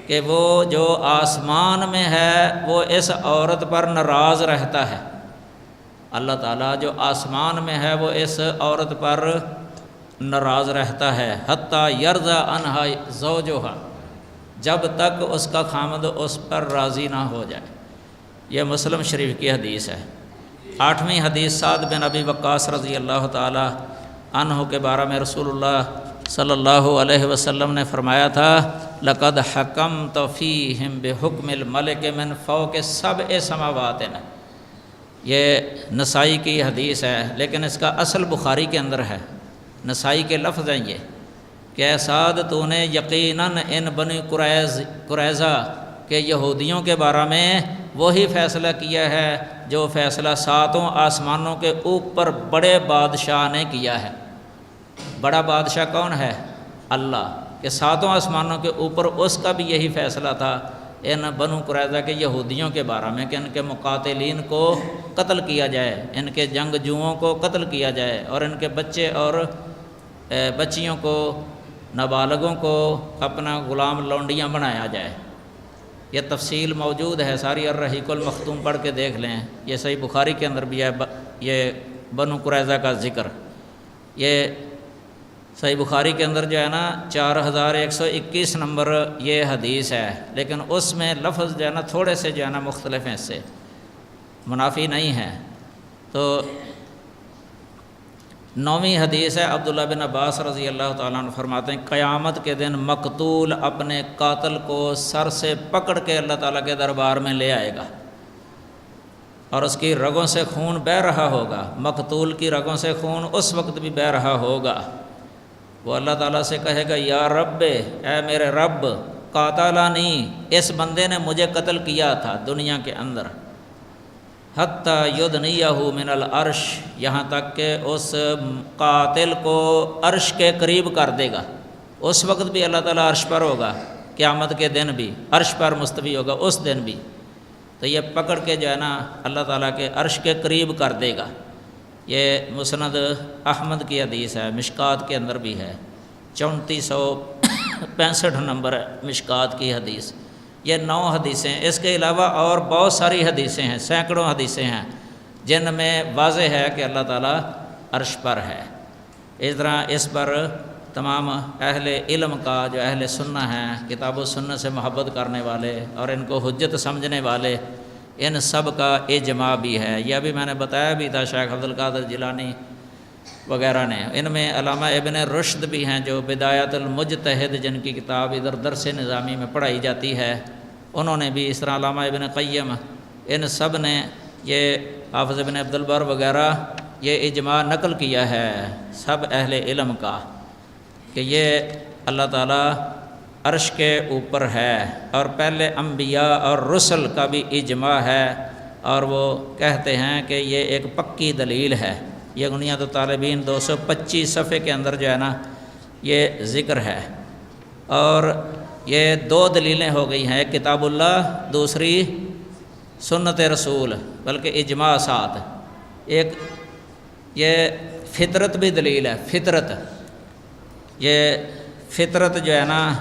کہ وہ جو آسمان میں ہے وہ اس عورت پر ناراض رہتا ہے، اللہ تعالیٰ جو آسمان میں ہے وہ اس عورت پر ناراض رہتا ہے، حتیٰ یرضی عنہا زوجہا، جب تک اس کا خامد اس پر راضی نہ ہو جائے۔ یہ مسلم شریف کی حدیث ہے۔ 8ویں حدیث سعد بن ابی وقاص رضی اللہ تعالی عنہ کے بارے میں رسول اللہ صلی اللہ علیہ وسلم نے فرمایا تھا لقد حکمت فیہم بحکم الملک من فوق 7 سماوات، یہ نسائی کی حدیث ہے لیکن اس کا اصل بخاری کے اندر ہے، نسائی کے لفظ ہیں یہ کہ اے سعد تو نے یقیناً ان بنی قریظہ کے یہودیوں کے بارے میں وہی فیصلہ کیا ہے جو فیصلہ 7 آسمانوں کے اوپر بڑے بادشاہ نے کیا ہے۔ بڑا بادشاہ کون ہے؟ اللہ، کہ 7 آسمانوں کے اوپر اس کا بھی یہی فیصلہ تھا ان بنو قریظہ کے یہودیوں کے بارے میں کہ ان کے مقاتلین کو قتل کیا جائے، ان کے جنگجوؤں کو قتل کیا جائے، اور ان کے بچے اور بچیوں کو، نابالغوں کو اپنا غلام لونڈیاں بنایا جائے۔ یہ تفصیل موجود ہے، ساری الرحیق المختوم پڑھ کے دیکھ لیں، یہ صحیح بخاری کے اندر بھی ہے یہ بنو قریظہ کا ذکر۔ یہ صحیح بخاری کے اندر جو ہے نا 4121 نمبر یہ حدیث ہے، لیکن اس میں لفظ جو ہے نا تھوڑے سے جو ہے نا مختلف ہیں، اس سے منافی نہیں ہے۔ تو 9ویں حدیث ہے، عبداللہ بن عباس رضی اللہ تعالیٰ عنہ فرماتے ہیں قیامت کے دن مقتول اپنے قاتل کو سر سے پکڑ کے اللہ تعالیٰ کے دربار میں لے آئے گا، اور اس کی رگوں سے خون بہہ رہا ہوگا، مقتول کی رگوں سے خون اس وقت بھی بہہ رہا ہوگا۔ وہ اللہ تعالیٰ سے کہے گا یا رب، اے میرے رب، قاتلانی، اس بندے نے مجھے قتل کیا تھا دنیا کے اندر، حتیٰ یدنیہ من العرش، یہاں تک کہ اس قاتل کو عرش کے قریب کر دے گا۔ اس وقت بھی اللہ تعالیٰ عرش پر ہوگا، قیامت کے دن بھی عرش پر مستوی ہوگا، اس دن بھی۔ تو یہ پکڑ کے جو ہے نا اللہ تعالیٰ کے عرش کے قریب کر دے گا۔ یہ مسند احمد کی حدیث ہے، مشکات کے اندر بھی ہے، 3465 نمبر ہے مشکات کی حدیث۔ یہ 9 حدیثیں، اس کے علاوہ اور بہت ساری حدیثیں ہیں، سینکڑوں حدیثیں ہیں جن میں واضح ہے کہ اللہ تعالیٰ عرش پر ہے۔ اس طرح اس پر تمام اہل علم کا، جو اہل سنہ ہیں، کتاب و سنت سے محبت کرنے والے اور ان کو حجت سمجھنے والے، ان سب کا اجماع بھی ہے۔ یہ بھی میں نے بتایا بھی تھا، شیخ عبد القادر جیلانی وغیرہ نے، ان میں علامہ ابن رشد بھی ہیں جو بدایت المجتہد، جن کی کتاب ادھر درس نظامی میں پڑھائی جاتی ہے، انہوں نے بھی، اس طرح علامہ ابن قیم، ان سب نے، یہ حافظ ابن عبد البر وغیرہ، یہ اجماع نقل کیا ہے سب اہل علم کا کہ یہ اللہ تعالیٰ عرش کے اوپر ہے، اور پہلے انبیاء اور رسل کا بھی اجماع ہے، اور وہ کہتے ہیں کہ یہ ایک پکی دلیل ہے۔ یہ بنیاد الطالبین 225 صفحے کے اندر جو ہے نا یہ ذکر ہے، اور یہ 2 دلیلیں ہو گئی ہیں، ایک کتاب اللہ، دوسری سنت رسول، بلکہ اجماع ساتھ۔ ایک یہ فطرت بھی دلیل ہے، فطرت، یہ فطرت جو ہے نا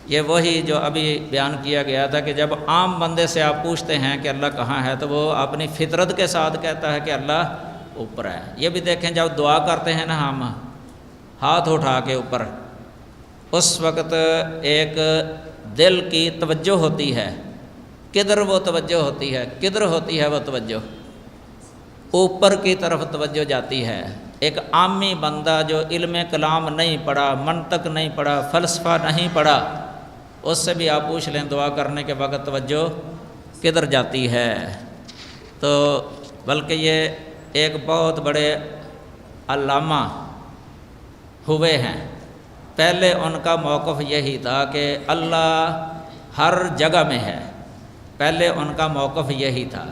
یہ وہی جو ابھی بیان کیا گیا تھا کہ جب عام بندے سے آپ پوچھتے ہیں کہ اللہ کہاں ہے، تو وہ اپنی فطرت کے ساتھ کہتا ہے کہ اللہ اوپر ہے۔ یہ بھی دیکھیں جب دعا کرتے ہیں نا ہم ہاتھ اٹھا کے اوپر، اس وقت ایک دل کی توجہ ہوتی ہے، کدھر وہ توجہ ہوتی ہے، کدھر ہوتی ہے وہ توجہ، اوپر کی طرف توجہ جاتی ہے۔ ایک عامی بندہ جو علم کلام نہیں پڑھا، منطق نہیں پڑھا، فلسفہ نہیں پڑھا، اس سے بھی آپ پوچھ لیں دعا کرنے کے وقت توجہ کدھر جاتی ہے۔ تو بلکہ یہ ایک بہت بڑے علامہ ہوئے ہیں، پہلے ان کا موقف یہی تھا کہ اللہ ہر جگہ میں ہے، پہلے ان کا موقف یہی تھا۔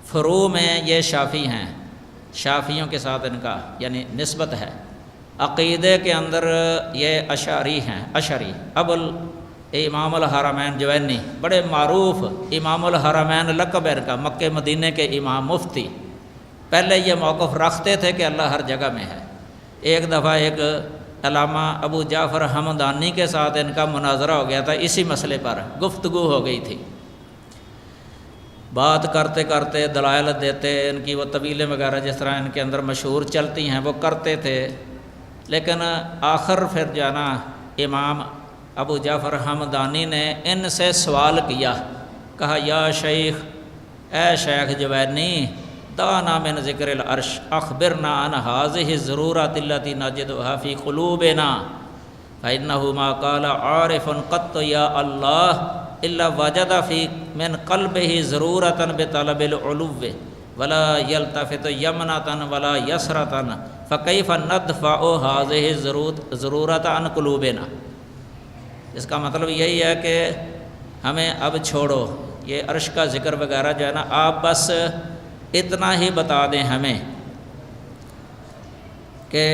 فروع میں یہ شافعی ہیں، شافعیوں کے ساتھ ان کا یعنی نسبت ہے۔ عقیدے کے اندر یہ اشعری ہیں، اشعری، امام الحرمین جوینی، بڑے معروف امام الحرمین لقب ان کا، مکہ مدینہ کے امام مفتی، پہلے یہ موقف رکھتے تھے کہ اللہ ہر جگہ میں ہے۔ ایک دفعہ ایک علامہ ابو جعفر حمدانی کے ساتھ ان کا مناظرہ ہو گیا تھا، اسی مسئلے پر گفتگو ہو گئی تھی، بات کرتے کرتے دلائل دیتے، ان کی وہ طویلیں وغیرہ جس طرح ان کے اندر مشہور چلتی ہیں وہ کرتے تھے، لیکن آخر پھر جانا امام ابو جعفر حمدانی نے ان سے سوال کیا، کہا یا شیخ، اے شیخ جوینی، دعنا من ذکر العرش اخبرنا عن هذه الضرورات التي نجدها في قلوبنا فإنه ما قال عارف قط يا الله إلا وجد في من قلبه ضرورة بطلب العلو ولا يلتفت يمنة ولا يسرة فكيف ندفع هذه الضرورة عن قلوبنا۔ اس کا مطلب یہی ہے کہ ہمیں اب چھوڑو یہ عرش کا ذکر وغیرہ جو ہے نا، آپ بس اتنا ہی بتا دیں ہمیں کہ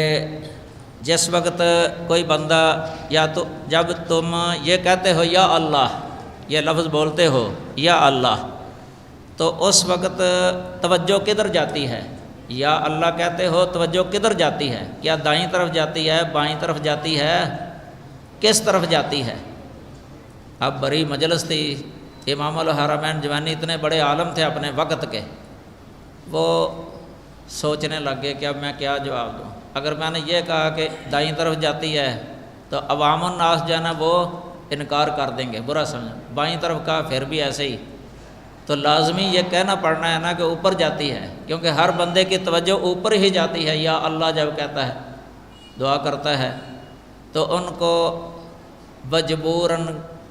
جس وقت کوئی بندہ، یا تو جب تم یہ کہتے ہو یا اللہ، یہ لفظ بولتے ہو یا اللہ، تو اس وقت توجہ کدھر جاتی ہے؟ یا اللہ کہتے ہو توجہ کدھر جاتی ہے؟ کیا دائیں طرف جاتی ہے، بائیں طرف جاتی ہے، کس طرف جاتی ہے؟ اب بڑی مجلس تھی، امام الحرمین جوینی اتنے بڑے عالم تھے اپنے وقت کے، وہ سوچنے لگ گئے کہ اب میں کیا جواب دوں۔ اگر میں نے یہ کہا کہ دائیں طرف جاتی ہے تو عوام الناس جو ہے نا وہ انکار کر دیں گے، برا سمجھ، بائیں طرف کہا پھر بھی ایسے ہی، تو لازمی یہ کہنا پڑنا ہے نا کہ اوپر جاتی ہے، کیونکہ ہر بندے کی توجہ اوپر ہی جاتی ہے۔ یا اللہ جب کہتا ہے، دعا کرتا ہے، تو ان کو مجبوراً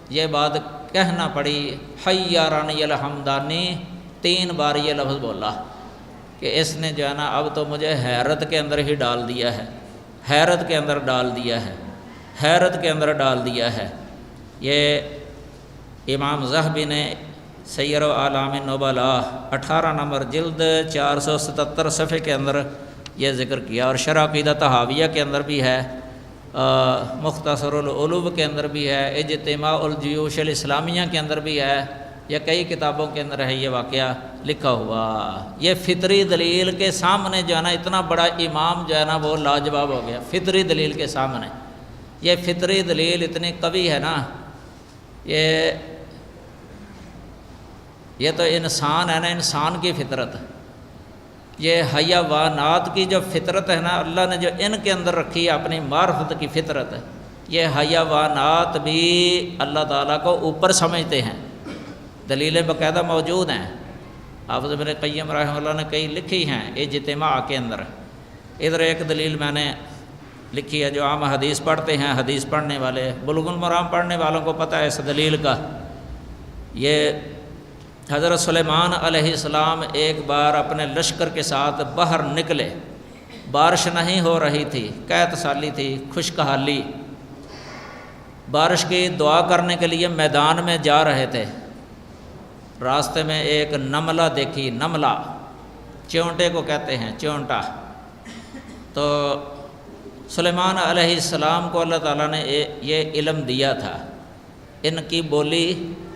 یہ بات کہنا پڑی، حیرانی الحمدانی، 3 بار یہ لفظ بولا کہ اس نے جو ہے نا اب تو مجھے حیرت کے اندر ہی ڈال دیا ہے، حیرت کے اندر ڈال دیا ہے، حیرت کے اندر ڈال دیا ہے۔ یہ امام ذہبی نے سیر اعلام النبلاء 18 نمبر جلد 477 صفحے کے اندر یہ ذکر کیا، اور شرح عقیدہ طحاویہ کے اندر بھی ہے، مختصر العلوم کے اندر بھی ہے، اجتماع الجیوش الاسلامیہ کے اندر بھی ہے، یا کئی کتابوں کے اندر ہے یہ واقعہ لکھا ہوا۔ یہ فطری دلیل کے سامنے جو ہے نا اتنا بڑا امام جو ہے نا وہ لاجواب ہو گیا، فطری دلیل کے سامنے۔ یہ فطری دلیل اتنی قوی ہے نا، یہ تو انسان ہے نا، انسان کی فطرت، یہ حیوانات کی جو فطرت ہے نا اللہ نے جو ان کے اندر رکھی ہے اپنی معرفت کی فطرت، یہ حیوانات بھی اللہ تعالیٰ کو اوپر سمجھتے ہیں، دلیلیں باقاعدہ موجود ہیں۔ حافظ ابن قیم رحمہ اللہ نے کئی لکھی ہیں اجتماع کے اندر۔ ادھر ایک دلیل میں نے لکھی ہے جو عام حدیث پڑھتے ہیں، حدیث پڑھنے والے، بلوغ المرام پڑھنے والوں کو پتہ ہے اس دلیل کا۔ یہ حضرت سلیمان علیہ السلام ایک بار اپنے لشکر کے ساتھ باہر نکلے، بارش نہیں ہو رہی تھی، قحط سالی تھی، خشک حالی، بارش کی دعا کرنے کے لیے میدان میں جا رہے تھے۔ راستے میں ایک نملہ دیکھی، نملہ چونٹے کو کہتے ہیں، چونٹا۔ تو سلیمان علیہ السلام کو اللہ تعالیٰ نے یہ علم دیا تھا، ان کی بولی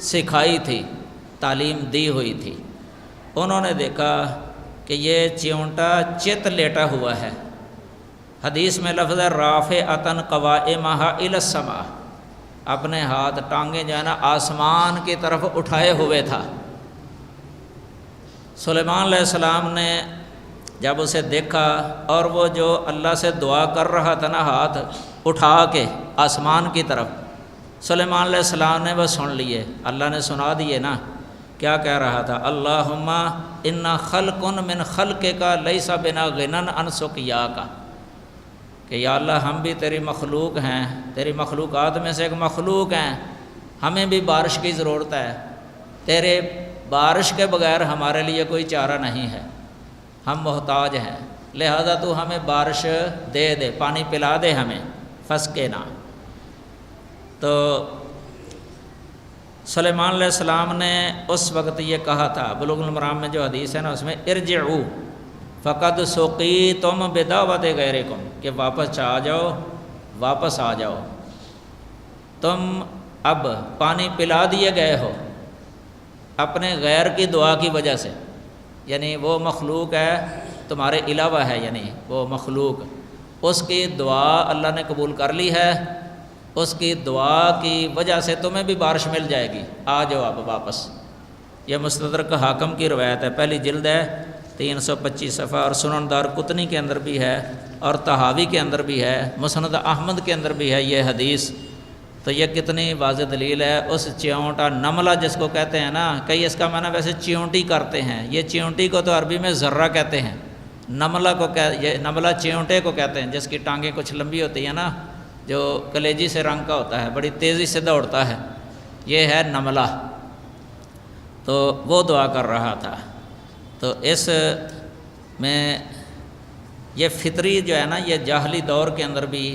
سکھائی تھی، تعلیم دی ہوئی تھی۔ انہوں نے دیکھا کہ یہ چونٹا چت لیٹا ہوا ہے، حدیث میں لفظ ہے رافعۃ قوائمہا الی السماء، اپنے ہاتھ ٹانگیں جو ہے نا آسمان کی طرف اٹھائے ہوئے تھا۔ سلیمان علیہ السلام نے جب اسے دیکھا اور وہ جو اللہ سے دعا کر رہا تھا نا ہاتھ اٹھا کے آسمان کی طرف، سلیمان علیہ السلام نے وہ سن لیے، اللہ نے سنا دیے نا۔ کیا کہہ رہا تھا؟ اللہم انا خلق من خلقک لیس بنا غنی عن سقیاک، کہ یا اللہ ہم بھی تیری مخلوق ہیں، تیری مخلوقات میں سے ایک مخلوق ہیں، ہمیں بھی بارش کی ضرورت ہے، تیرے بارش کے بغیر ہمارے لیے کوئی چارہ نہیں ہے، ہم محتاج ہیں، لہذا تو ہمیں بارش دے دے، پانی پلا دے ہمیں، فسقنا۔ تو سلیمان علیہ السلام نے اس وقت یہ کہا تھا، بلوغ المرام میں جو حدیث ہے نا اس میں ارجعوا فقد سقیتم بدعوت غیرکم، کہ واپس آ جاؤ، واپس آ جاؤ، تم اب پانی پلا دیے گئے ہو اپنے غیر کی دعا کی وجہ سے، یعنی وہ مخلوق ہے تمہارے علاوہ ہے، یعنی وہ مخلوق، اس کی دعا اللہ نے قبول کر لی ہے، اس کی دعا کی وجہ سے تمہیں بھی بارش مل جائے گی، آ جاؤ اب واپس۔ یہ مستدرک حاکم کی روایت ہے، پہلی جلد ہے 325 صفحہ، اور سنن دارقطنی کے اندر بھی ہے، اور طحاوی کے اندر بھی ہے، مسند احمد کے اندر بھی ہے یہ حدیث۔ تو یہ کتنی واضح دلیل ہے۔ اس چیونٹا نملہ جس کو کہتے ہیں نا، کئی اس کا معنی ویسے چیونٹی کرتے ہیں، یہ چیونٹی کو تو عربی میں ذرہ کہتے ہیں، نملہ کو یہ نملہ چیونٹے کو کہتے ہیں، جس کی ٹانگیں کچھ لمبی ہوتی ہیں نا، جو کلیجی سے رنگ کا ہوتا ہے، بڑی تیزی سے دوڑتا ہے، یہ ہے نملہ۔ تو وہ دعا کر رہا تھا۔ تو اس میں یہ فطری جو ہے نا، یہ جاہلی دور کے اندر بھی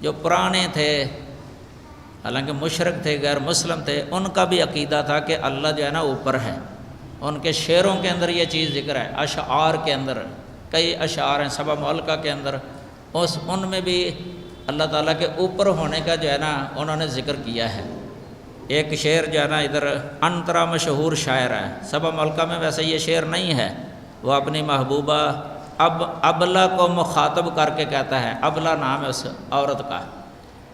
جو پرانے تھے، حالانکہ مشرک تھے، غیر مسلم تھے، ان کا بھی عقیدہ تھا کہ اللہ جو ہے نا اوپر ہے۔ ان کے شعروں کے اندر یہ چیز ذکر ہے، اشعار کے اندر کئی اشعار ہیں، سبع ملکہ کے اندر، ان میں بھی اللہ تعالیٰ کے اوپر ہونے کا جو ہے نا انہوں نے ذکر کیا ہے۔ ایک شعر جو ہے نا ادھر انترا مشہور شاعر ہے، سبا ملکہ میں ویسے یہ شعر نہیں ہے، وہ اپنی محبوبہ ابلا کو مخاطب کر کے کہتا ہے، ابلا نام ہے اس عورت کا،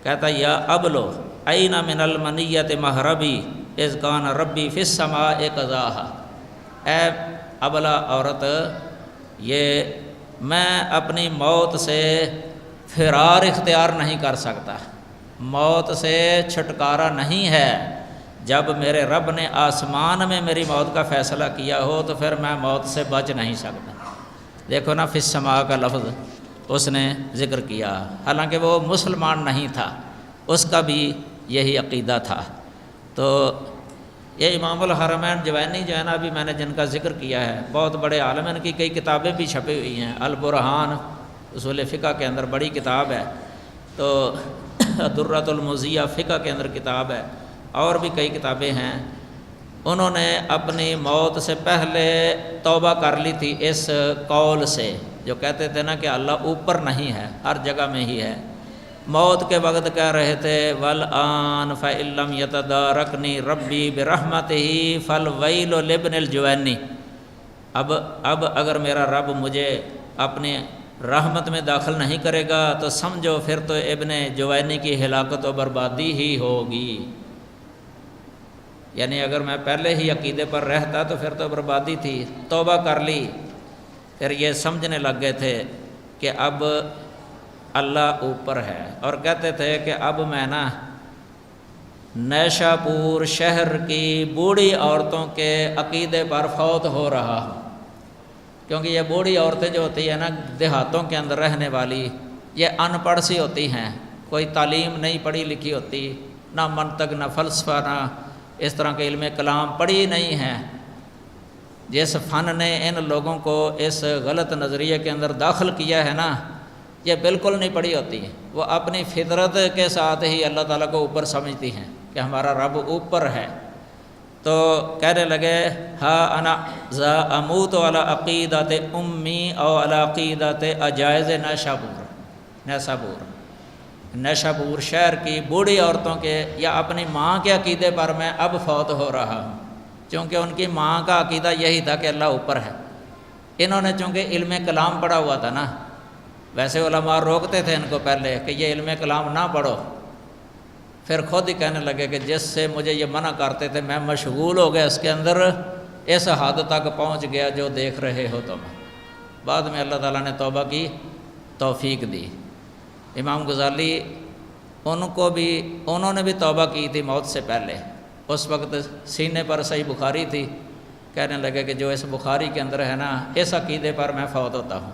کہتا ہے یا ابلو این من المنیت محربی اذ کان ربی فی السماء قضاہا، اے ابلا عورت، یہ میں اپنی موت سے فرار اختیار نہیں کر سکتا، موت سے چھٹکارا نہیں ہے، جب میرے رب نے آسمان میں میری موت کا فیصلہ کیا ہو تو پھر میں موت سے بچ نہیں سکتا۔ دیکھو نا فی السماء کا لفظ اس نے ذکر کیا، حالانکہ وہ مسلمان نہیں تھا، اس کا بھی یہی عقیدہ تھا۔ تو یہ امام الحرمین جوینی جو ہے نا ابھی میں نے جن کا ذکر کیا ہے، بہت بڑے عالم ہیں، ان کی کئی کتابیں بھی چھپی ہوئی ہیں، البرہان اصول فقہ کے اندر بڑی کتاب ہے، تو درۃ المضیہ فقہ کے اندر کتاب ہے، اور بھی کئی کتابیں ہیں۔ انہوں نے اپنی موت سے پہلے توبہ کر لی تھی اس قول سے، جو کہتے تھے نا کہ اللہ اوپر نہیں ہے، ہر جگہ میں ہی ہے۔ موت کے وقت کہہ رہے تھے وَالْآنَ فَإِن لَّمْ يَتَدَارَكْنِي رَبِّي بِرَحْمَتِهِ فَالْوَيْلُ لِابْنِ الْجُوَيْنِ، اب اگر میرا رب مجھے اپنی رحمت میں داخل نہیں کرے گا تو سمجھو پھر تو ابن جوینی کی ہلاکت و بربادی ہی ہوگی، یعنی اگر میں پہلے ہی عقیدے پر رہتا تو پھر تو بربادی تھی۔ توبہ کر لی، پھر یہ سمجھنے لگ گئے تھے کہ اب اللہ اوپر ہے، اور کہتے تھے کہ اب میں نا نیشا پور شہر کی بوڑھی عورتوں کے عقیدے پر فوت ہو رہا ہوں، کیونکہ یہ بوڑھی عورتیں جو ہوتی ہیں نا دیہاتوں کے اندر رہنے والی، یہ ان پڑھ سی ہوتی ہیں، کوئی تعلیم نہیں پڑھی لکھی ہوتی، نہ منطق نہ فلسفہ نہ اس طرح کے علم کلام پڑھی نہیں ہیں۔ جس فن نے ان لوگوں کو اس غلط نظریے کے اندر داخل کیا ہے نا، یہ بالکل نہیں پڑھی ہوتی، وہ اپنی فطرت کے ساتھ ہی اللہ تعالیٰ کو اوپر سمجھتی ہیں کہ ہمارا رب اوپر ہے۔ تو کہنے لگے ہا انا ذا اموت علی عقیدت امی او علی عقیدت اجائز نیشابور شہر کی بوڑھی عورتوں کے یا اپنی ماں کے عقیدے پر میں اب فوت ہو رہا ہوں، چونکہ ان کی ماں کا عقیدہ یہی تھا کہ اللہ اوپر ہے۔ انہوں نے چونکہ علم کلام پڑھا ہوا تھا نا، ویسے علماء روکتے تھے ان کو پہلے کہ یہ علم کلام نہ پڑھو، پھر خود ہی کہنے لگے کہ جس سے مجھے یہ منع کرتے تھے میں مشغول ہو گیا اس کے اندر، اس حد تک پہنچ گیا جو دیکھ رہے ہو تم۔ بعد میں اللہ تعالیٰ نے توبہ کی توفیق دی۔ امام غزالی انہوں نے بھی توبہ کی تھی موت سے پہلے، اس وقت سینے پر صحیح بخاری تھی، کہنے لگے کہ جو اس بخاری کے اندر ہے نا اس عقیدے پر میں فوت ہوتا ہوں،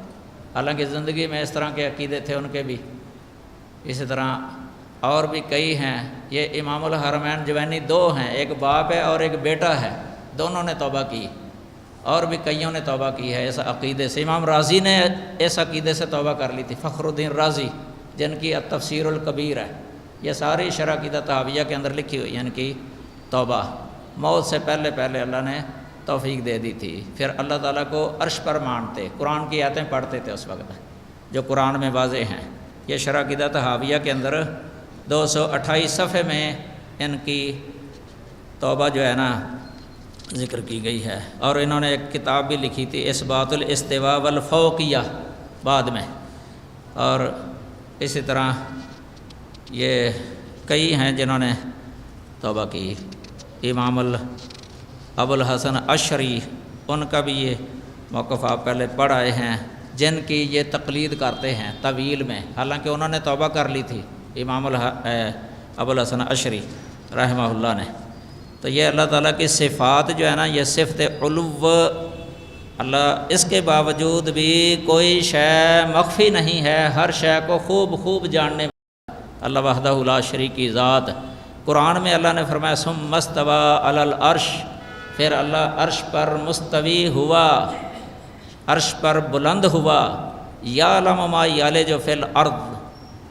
حالانکہ زندگی میں اس طرح کے عقیدے تھے ان کے بھی۔ اسی طرح اور بھی کئی ہیں، یہ امام الحرمین جوینی دو ہیں، ایک باپ ہے اور ایک بیٹا ہے، دونوں نے توبہ کی، اور بھی کئیوں نے توبہ کی ہے اس عقیدے سے۔ امام رازی نے اس عقیدے سے توبہ کر لی تھی، فخر الدین رازی، جن کی التفسیر الکبیر ہے، یہ ساری شرح عقیدہ طحاویہ کے اندر لکھی ہوئی ہے ان کی توبہ۔ موت سے پہلے اللہ نے توفیق دے دی تھی، پھر اللہ تعالیٰ کو عرش پر مانتے، قرآن کی آیتیں پڑھتے تھے اس وقت جو قرآن میں واضح ہیں۔ یہ شرح عقیدہ طحاویہ کے اندر 228 صفحے میں ان کی توبہ جو ہے نا ذکر کی گئی ہے، اور انہوں نے ایک کتاب بھی لکھی تھی اثبات الاستواء والفوقیہ بعد میں، اور اسی طرح یہ کئی ہیں جنہوں نے توبہ کی۔ امام ابو الحسن اشعری، ان کا بھی یہ موقف آپ پہلے پڑھ آئے ہیں، جن کی یہ تقلید کرتے ہیں طویل میں، حالانکہ انہوں نے توبہ کر لی تھی امام ابو الحسن اشعری رحمہ اللہ نے۔ تو یہ اللہ تعالیٰ کی صفات جو ہے نا، یہ صفت علو، اللہ اس کے باوجود بھی کوئی شے مخفی نہیں ہے، ہر شے کو خوب جاننے والا اللہ وحدہ لا شریک کی ذات۔ قرآن میں اللہ نے فرمایا ثم استوى علی العرش، پھر اللہ عرش پر مستوی ہوا، عرش پر بلند ہوا۔ یعلم ما یلج فی الارض،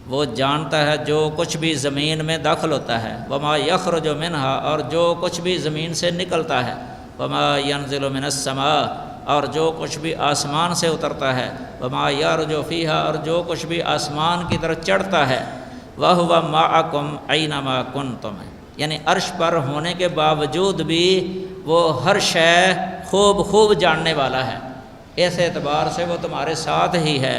وہ جانتا ہے جو کچھ بھی زمین میں داخل ہوتا ہے، وما یخرج منہا، اور جو کچھ بھی زمین سے نکلتا ہے، وما ینزل من السماء، اور جو کچھ بھی آسمان سے اترتا ہے، وما یعرج فیہا، اور جو کچھ بھی آسمان کی طرف چڑھتا ہے، وَهُوَ مَعَكُمْ أَيْنَمَا كُنْتُمْ، یعنی عرش پر ہونے کے باوجود بھی وہ ہر شے خوب جاننے والا ہے، اس اعتبار سے وہ تمہارے ساتھ ہی ہے،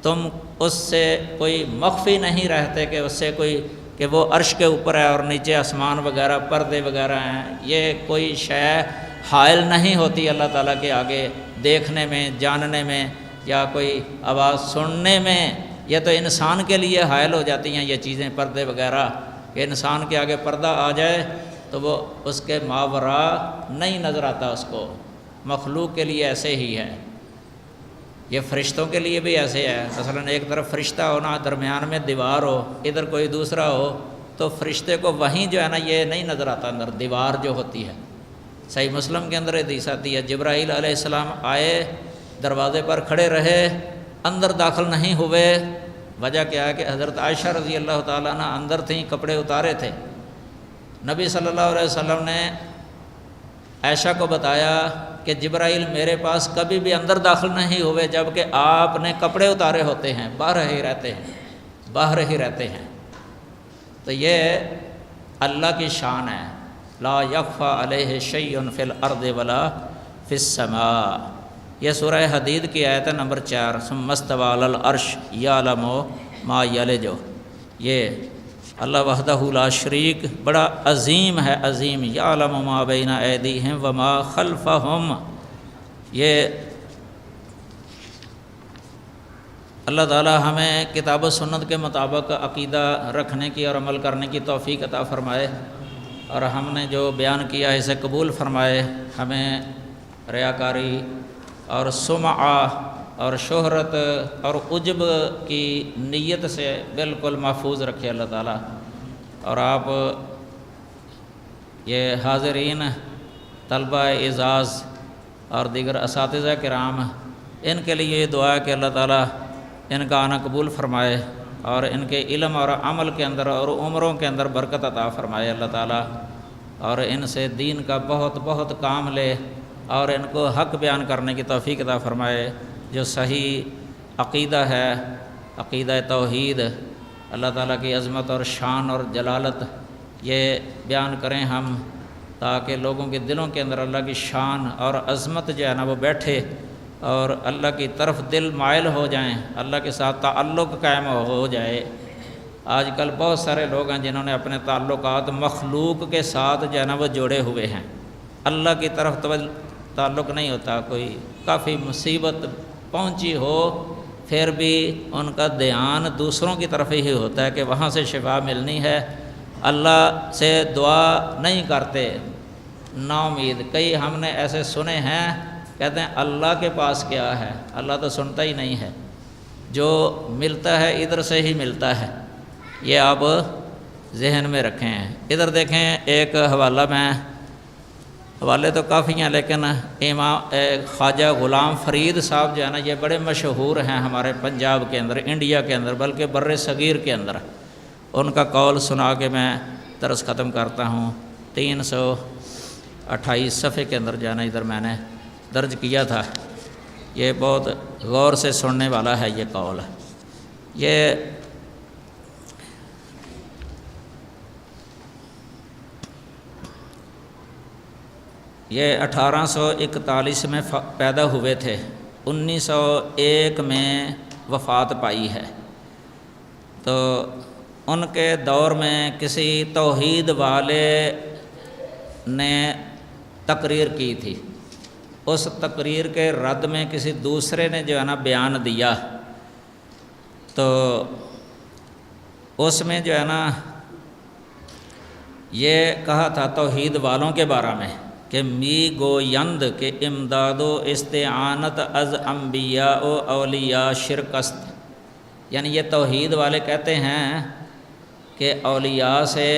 تم اس سے کوئی مخفی نہیں رہتے کہ اس سے کوئی کہ وہ عرش کے اوپر ہے اور نیچے آسمان وغیرہ پردے وغیرہ ہیں، یہ کوئی شے حائل نہیں ہوتی اللہ تعالیٰ کے آگے دیکھنے میں، جاننے میں، یا کوئی آواز سننے میں۔ یہ تو انسان کے لیے حائل ہو جاتی ہیں یہ چیزیں، پردے وغیرہ، کہ انسان کے آگے پردہ آ جائے تو وہ اس کے ماوراء نہیں نظر آتا اس کو۔ مخلوق کے لیے ایسے ہی ہے، یہ فرشتوں کے لیے بھی ایسے ہے۔ مثلاً ایک طرف فرشتہ ہونا، درمیان میں دیوار ہو، ادھر کوئی دوسرا ہو، تو فرشتے کو وہیں جو ہے نا یہ نہیں نظر آتا، اندر دیوار جو ہوتی ہے۔ صحیح مسلم کے اندر حدیث آتی ہے، جبرائیل علیہ السلام آئے، دروازے پر کھڑے رہے، اندر داخل نہیں ہوئے۔ وجہ کیا ہے کہ حضرت عائشہ رضی اللہ تعالیٰ عنہ اندر تھیں، کپڑے اتارے تھے۔ نبی صلی اللہ علیہ وسلم نے عائشہ کو بتایا کہ جبرائیل میرے پاس کبھی بھی اندر داخل نہیں ہوئے جبکہ آپ نے کپڑے اتارے ہوتے ہیں، باہر ہی رہتے ہیں۔ تو یہ اللہ کی شان ہے، لا یخفی علیہ شیء فی الارض ولا فی السماء۔ یہ سورہ حدید کی آیت نمبر 4، ثم استوی علی العرش یعلم ما یلج۔ یہ اللہ وحدہ لا شریک بڑا عظیم ہے، عظیم، یعلم ما بین ایدیہم وما خلفہم۔ یہ اللہ تعالی ہمیں کتاب و سنت کے مطابق عقیدہ رکھنے کی اور عمل کرنے کی توفیق عطا فرمائے، اور ہم نے جو بیان کیا ہے اسے قبول فرمائے، ہمیں ریاکاری اور سمعہ اور شہرت اور عجب کی نیت سے بالکل محفوظ رکھے اللہ تعالیٰ۔ اور آپ یہ حاضرین، طلبہ اعزاز اور دیگر اساتذہ کرام، ان کے لیے یہ دعا ہے کہ اللہ تعالیٰ ان کا آنا قبول فرمائے اور ان کے علم اور عمل کے اندر اور عمروں کے اندر برکت عطا فرمائے اللہ تعالیٰ، اور ان سے دین کا بہت کام لے اور ان کو حق بیان کرنے کی توفیق عطا فرمائے۔ جو صحیح عقیدہ ہے، عقیدہ توحید، اللہ تعالیٰ کی عظمت اور شان اور جلالت، یہ بیان کریں ہم، تاکہ لوگوں کے دلوں کے اندر اللہ کی شان اور عظمت جو ہے نا وہ بیٹھے اور اللہ کی طرف دل مائل ہو جائیں، اللہ کے ساتھ تعلق قائم ہو جائے۔ آج کل بہت سارے لوگ ہیں جنہوں نے اپنے تعلقات مخلوق کے ساتھ جو ہے نا وہ جوڑے ہوئے ہیں، اللہ کی طرف تعلق نہیں ہوتا۔ کوئی کافی مصیبت پہنچی ہو پھر بھی ان کا دھیان دوسروں کی طرف ہی ہوتا ہے کہ وہاں سے شفا ملنی ہے، اللہ سے دعا نہیں کرتے، نا امید۔ کئی ہم نے ایسے سنے ہیں، کہتے ہیں اللہ کے پاس کیا ہے، اللہ تو سنتا ہی نہیں ہے، جو ملتا ہے ادھر سے ہی ملتا ہے۔ یہ آپ ذہن میں رکھیں۔ ادھر دیکھیں ایک حوالہ میں، حوالے تو کافی ہیں لیکن امام خواجہ غلام فرید صاحب جو ہے نا یہ بڑے مشہور ہیں ہمارے پنجاب کے اندر، انڈیا کے اندر، بلکہ بر صغیر کے اندر۔ ان کا قول سنا کے میں درس ختم کرتا ہوں۔ 328 صفحے کے اندر جو ہے نا ادھر میں نے درج کیا تھا۔ یہ بہت غور سے سننے والا ہے یہ قول۔ یہ 1841 میں پیدا ہوئے تھے، 1901 میں وفات پائی ہے۔ تو ان کے دور میں کسی توحید والے نے تقریر کی تھی، اس تقریر کے رد میں کسی دوسرے نے جو ہے نا بیان دیا، تو اس میں جو ہے نا یہ کہا تھا توحید والوں کے بارے میں کہ می گویند کہ امداد و استعانت از انبیاء و اولیاء شرک است، یعنی یہ توحید والے کہتے ہیں کہ اولیاء سے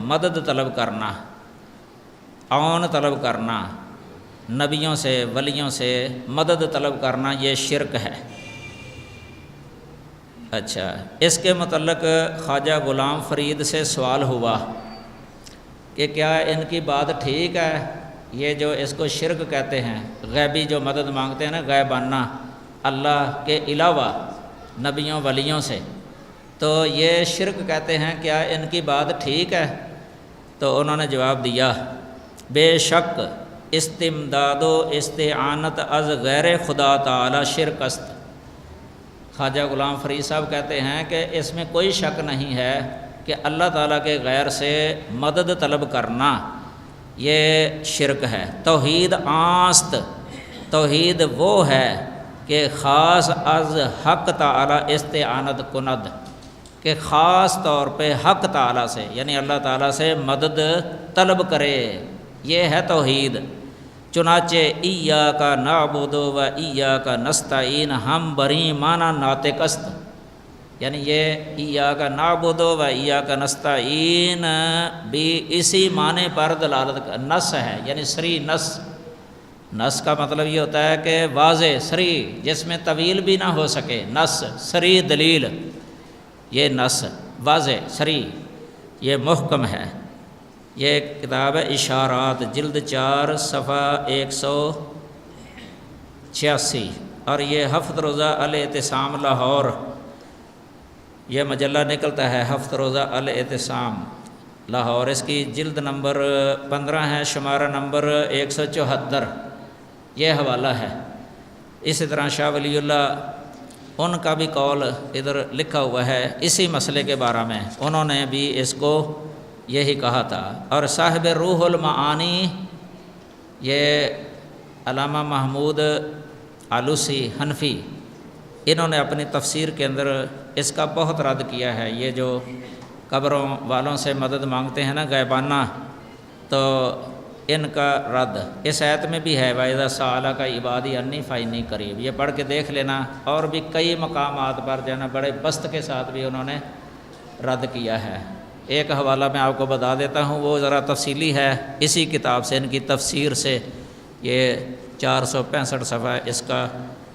مدد طلب کرنا، عون طلب کرنا، نبیوں سے ولیوں سے مدد طلب کرنا یہ شرک ہے۔ اچھا، اس کے متعلق خواجہ غلام فرید سے سوال ہوا کہ کیا ان کی بات ٹھیک ہے؟ یہ جو اس کو شرک کہتے ہیں، غیبی جو مدد مانگتے ہیں نا، غیبانہ، اللہ کے علاوہ نبیوں ولیوں سے، تو یہ شرک کہتے ہیں، کیا ان کی بات ٹھیک ہے؟ تو انہوں نے جواب دیا بے شک استمداد و استعانت از غیر خدا تعالی شرک است۔ خواجہ غلام فرید صاحب کہتے ہیں کہ اس میں کوئی شک نہیں ہے کہ اللہ تعالیٰ کے غیر سے مدد طلب کرنا یہ شرک ہے۔ توحید آست، توحید وہ ہے کہ خاص از حق تعالی استعانت کند، کہ خاص طور پہ حق تعالیٰ سے یعنی اللہ تعالیٰ سے مدد طلب کرے، یہ ہے توحید۔ چنانچہ ایاک نعبد و ایاک نستعین ہم بری معنی ناطق است، یعنی یہ ایاک نعبد و ایاک نستعین بھی اسی معنی پر دلالت نص ہے، یعنی صریح نص۔ نص کا مطلب یہ ہوتا ہے کہ واضح صریح، جس میں طویل بھی نہ ہو سکے، نص صریح دلیل، یہ نص واضح صریح، یہ محکم ہے۔ یہ کتاب ہے اشارات، جلد 4 صفحہ 186، اور یہ ہفت روزہ الاعتصام لاہور، یہ مجلہ نکلتا ہے ہفت روزہ الاعتصام لاہور، اس کی جلد نمبر 15 ہے، شمارہ نمبر 174، یہ حوالہ ہے۔ اسی طرح شاہ ولی اللہ ان کا بھی قول ادھر لکھا ہوا ہے اسی مسئلے کے بارے میں، انہوں نے بھی اس کو یہی کہا تھا۔ اور صاحب روح المعانی، یہ علامہ محمود آلوسی حنفی، انہوں نے اپنی تفسیر کے اندر اس کا بہت رد کیا ہے۔ یہ جو قبروں والوں سے مدد مانگتے ہیں نا غیبانہ، تو ان کا رد اس آیت میں بھی ہے، وَإِذَا سَأَلَكَ عِبَادِي عَنِّي فَإِنِّي قَرِيبٌ، یہ پڑھ کے دیکھ لینا۔ اور بھی کئی مقامات پر جو ہے نا بڑے بست کے ساتھ بھی انہوں نے رد کیا ہے۔ ایک حوالہ میں آپ کو بتا دیتا ہوں، وہ ذرا تفصیلی ہے، اسی کتاب سے ان کی تفسیر سے، یہ 465 صفحہ اس کا،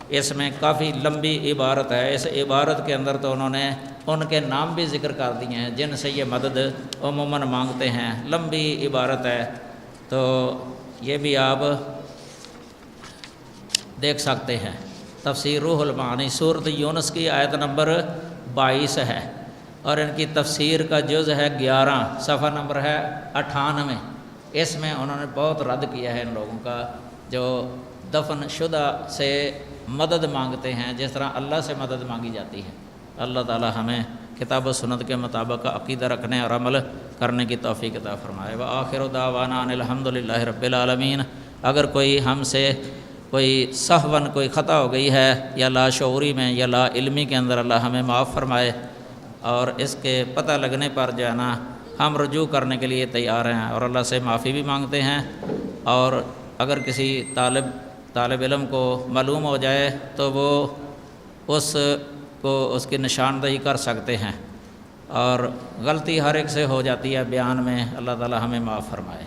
اس میں کافی لمبی عبارت ہے۔ اس عبارت کے اندر تو انہوں نے ان کے نام بھی ذکر کر دیے ہیں جن سے یہ مدد عموماً مانگتے ہیں، لمبی عبارت ہے، تو یہ بھی آپ دیکھ سکتے ہیں۔ تفسیر روح المعانی سورۃ یونس کی آیت نمبر 22 ہے، اور ان کی تفسیر کا جز ہے 11، صفحہ نمبر ہے 98، اس میں انہوں نے بہت رد کیا ہے ان لوگوں کا جو دفن شدہ سے مدد مانگتے ہیں، جس طرح اللہ سے مدد مانگی جاتی ہے۔ اللہ تعالی ہمیں کتاب و سنت کے مطابق عقیدہ رکھنے اور عمل کرنے کی توفیق عطا فرمائے۔ وآخر دعوانا ان الحمدللہ رب العالمین۔ اگر کوئی ہم سے کوئی سہون کوئی خطا ہو گئی ہے یا لاشعوری میں یا لا علمی کے اندر، اللہ ہمیں معاف فرمائے، اور اس کے پتہ لگنے پر جو ہے نا ہم رجوع کرنے کے لیے تیار ہیں، اور اللہ سے معافی بھی مانگتے ہیں۔ اور اگر کسی طالب علم کو معلوم ہو جائے تو وہ اس کی نشاندہی کر سکتے ہیں، اور غلطی ہر ایک سے ہو جاتی ہے بیان میں، اللہ تعالی ہمیں معاف فرمائے۔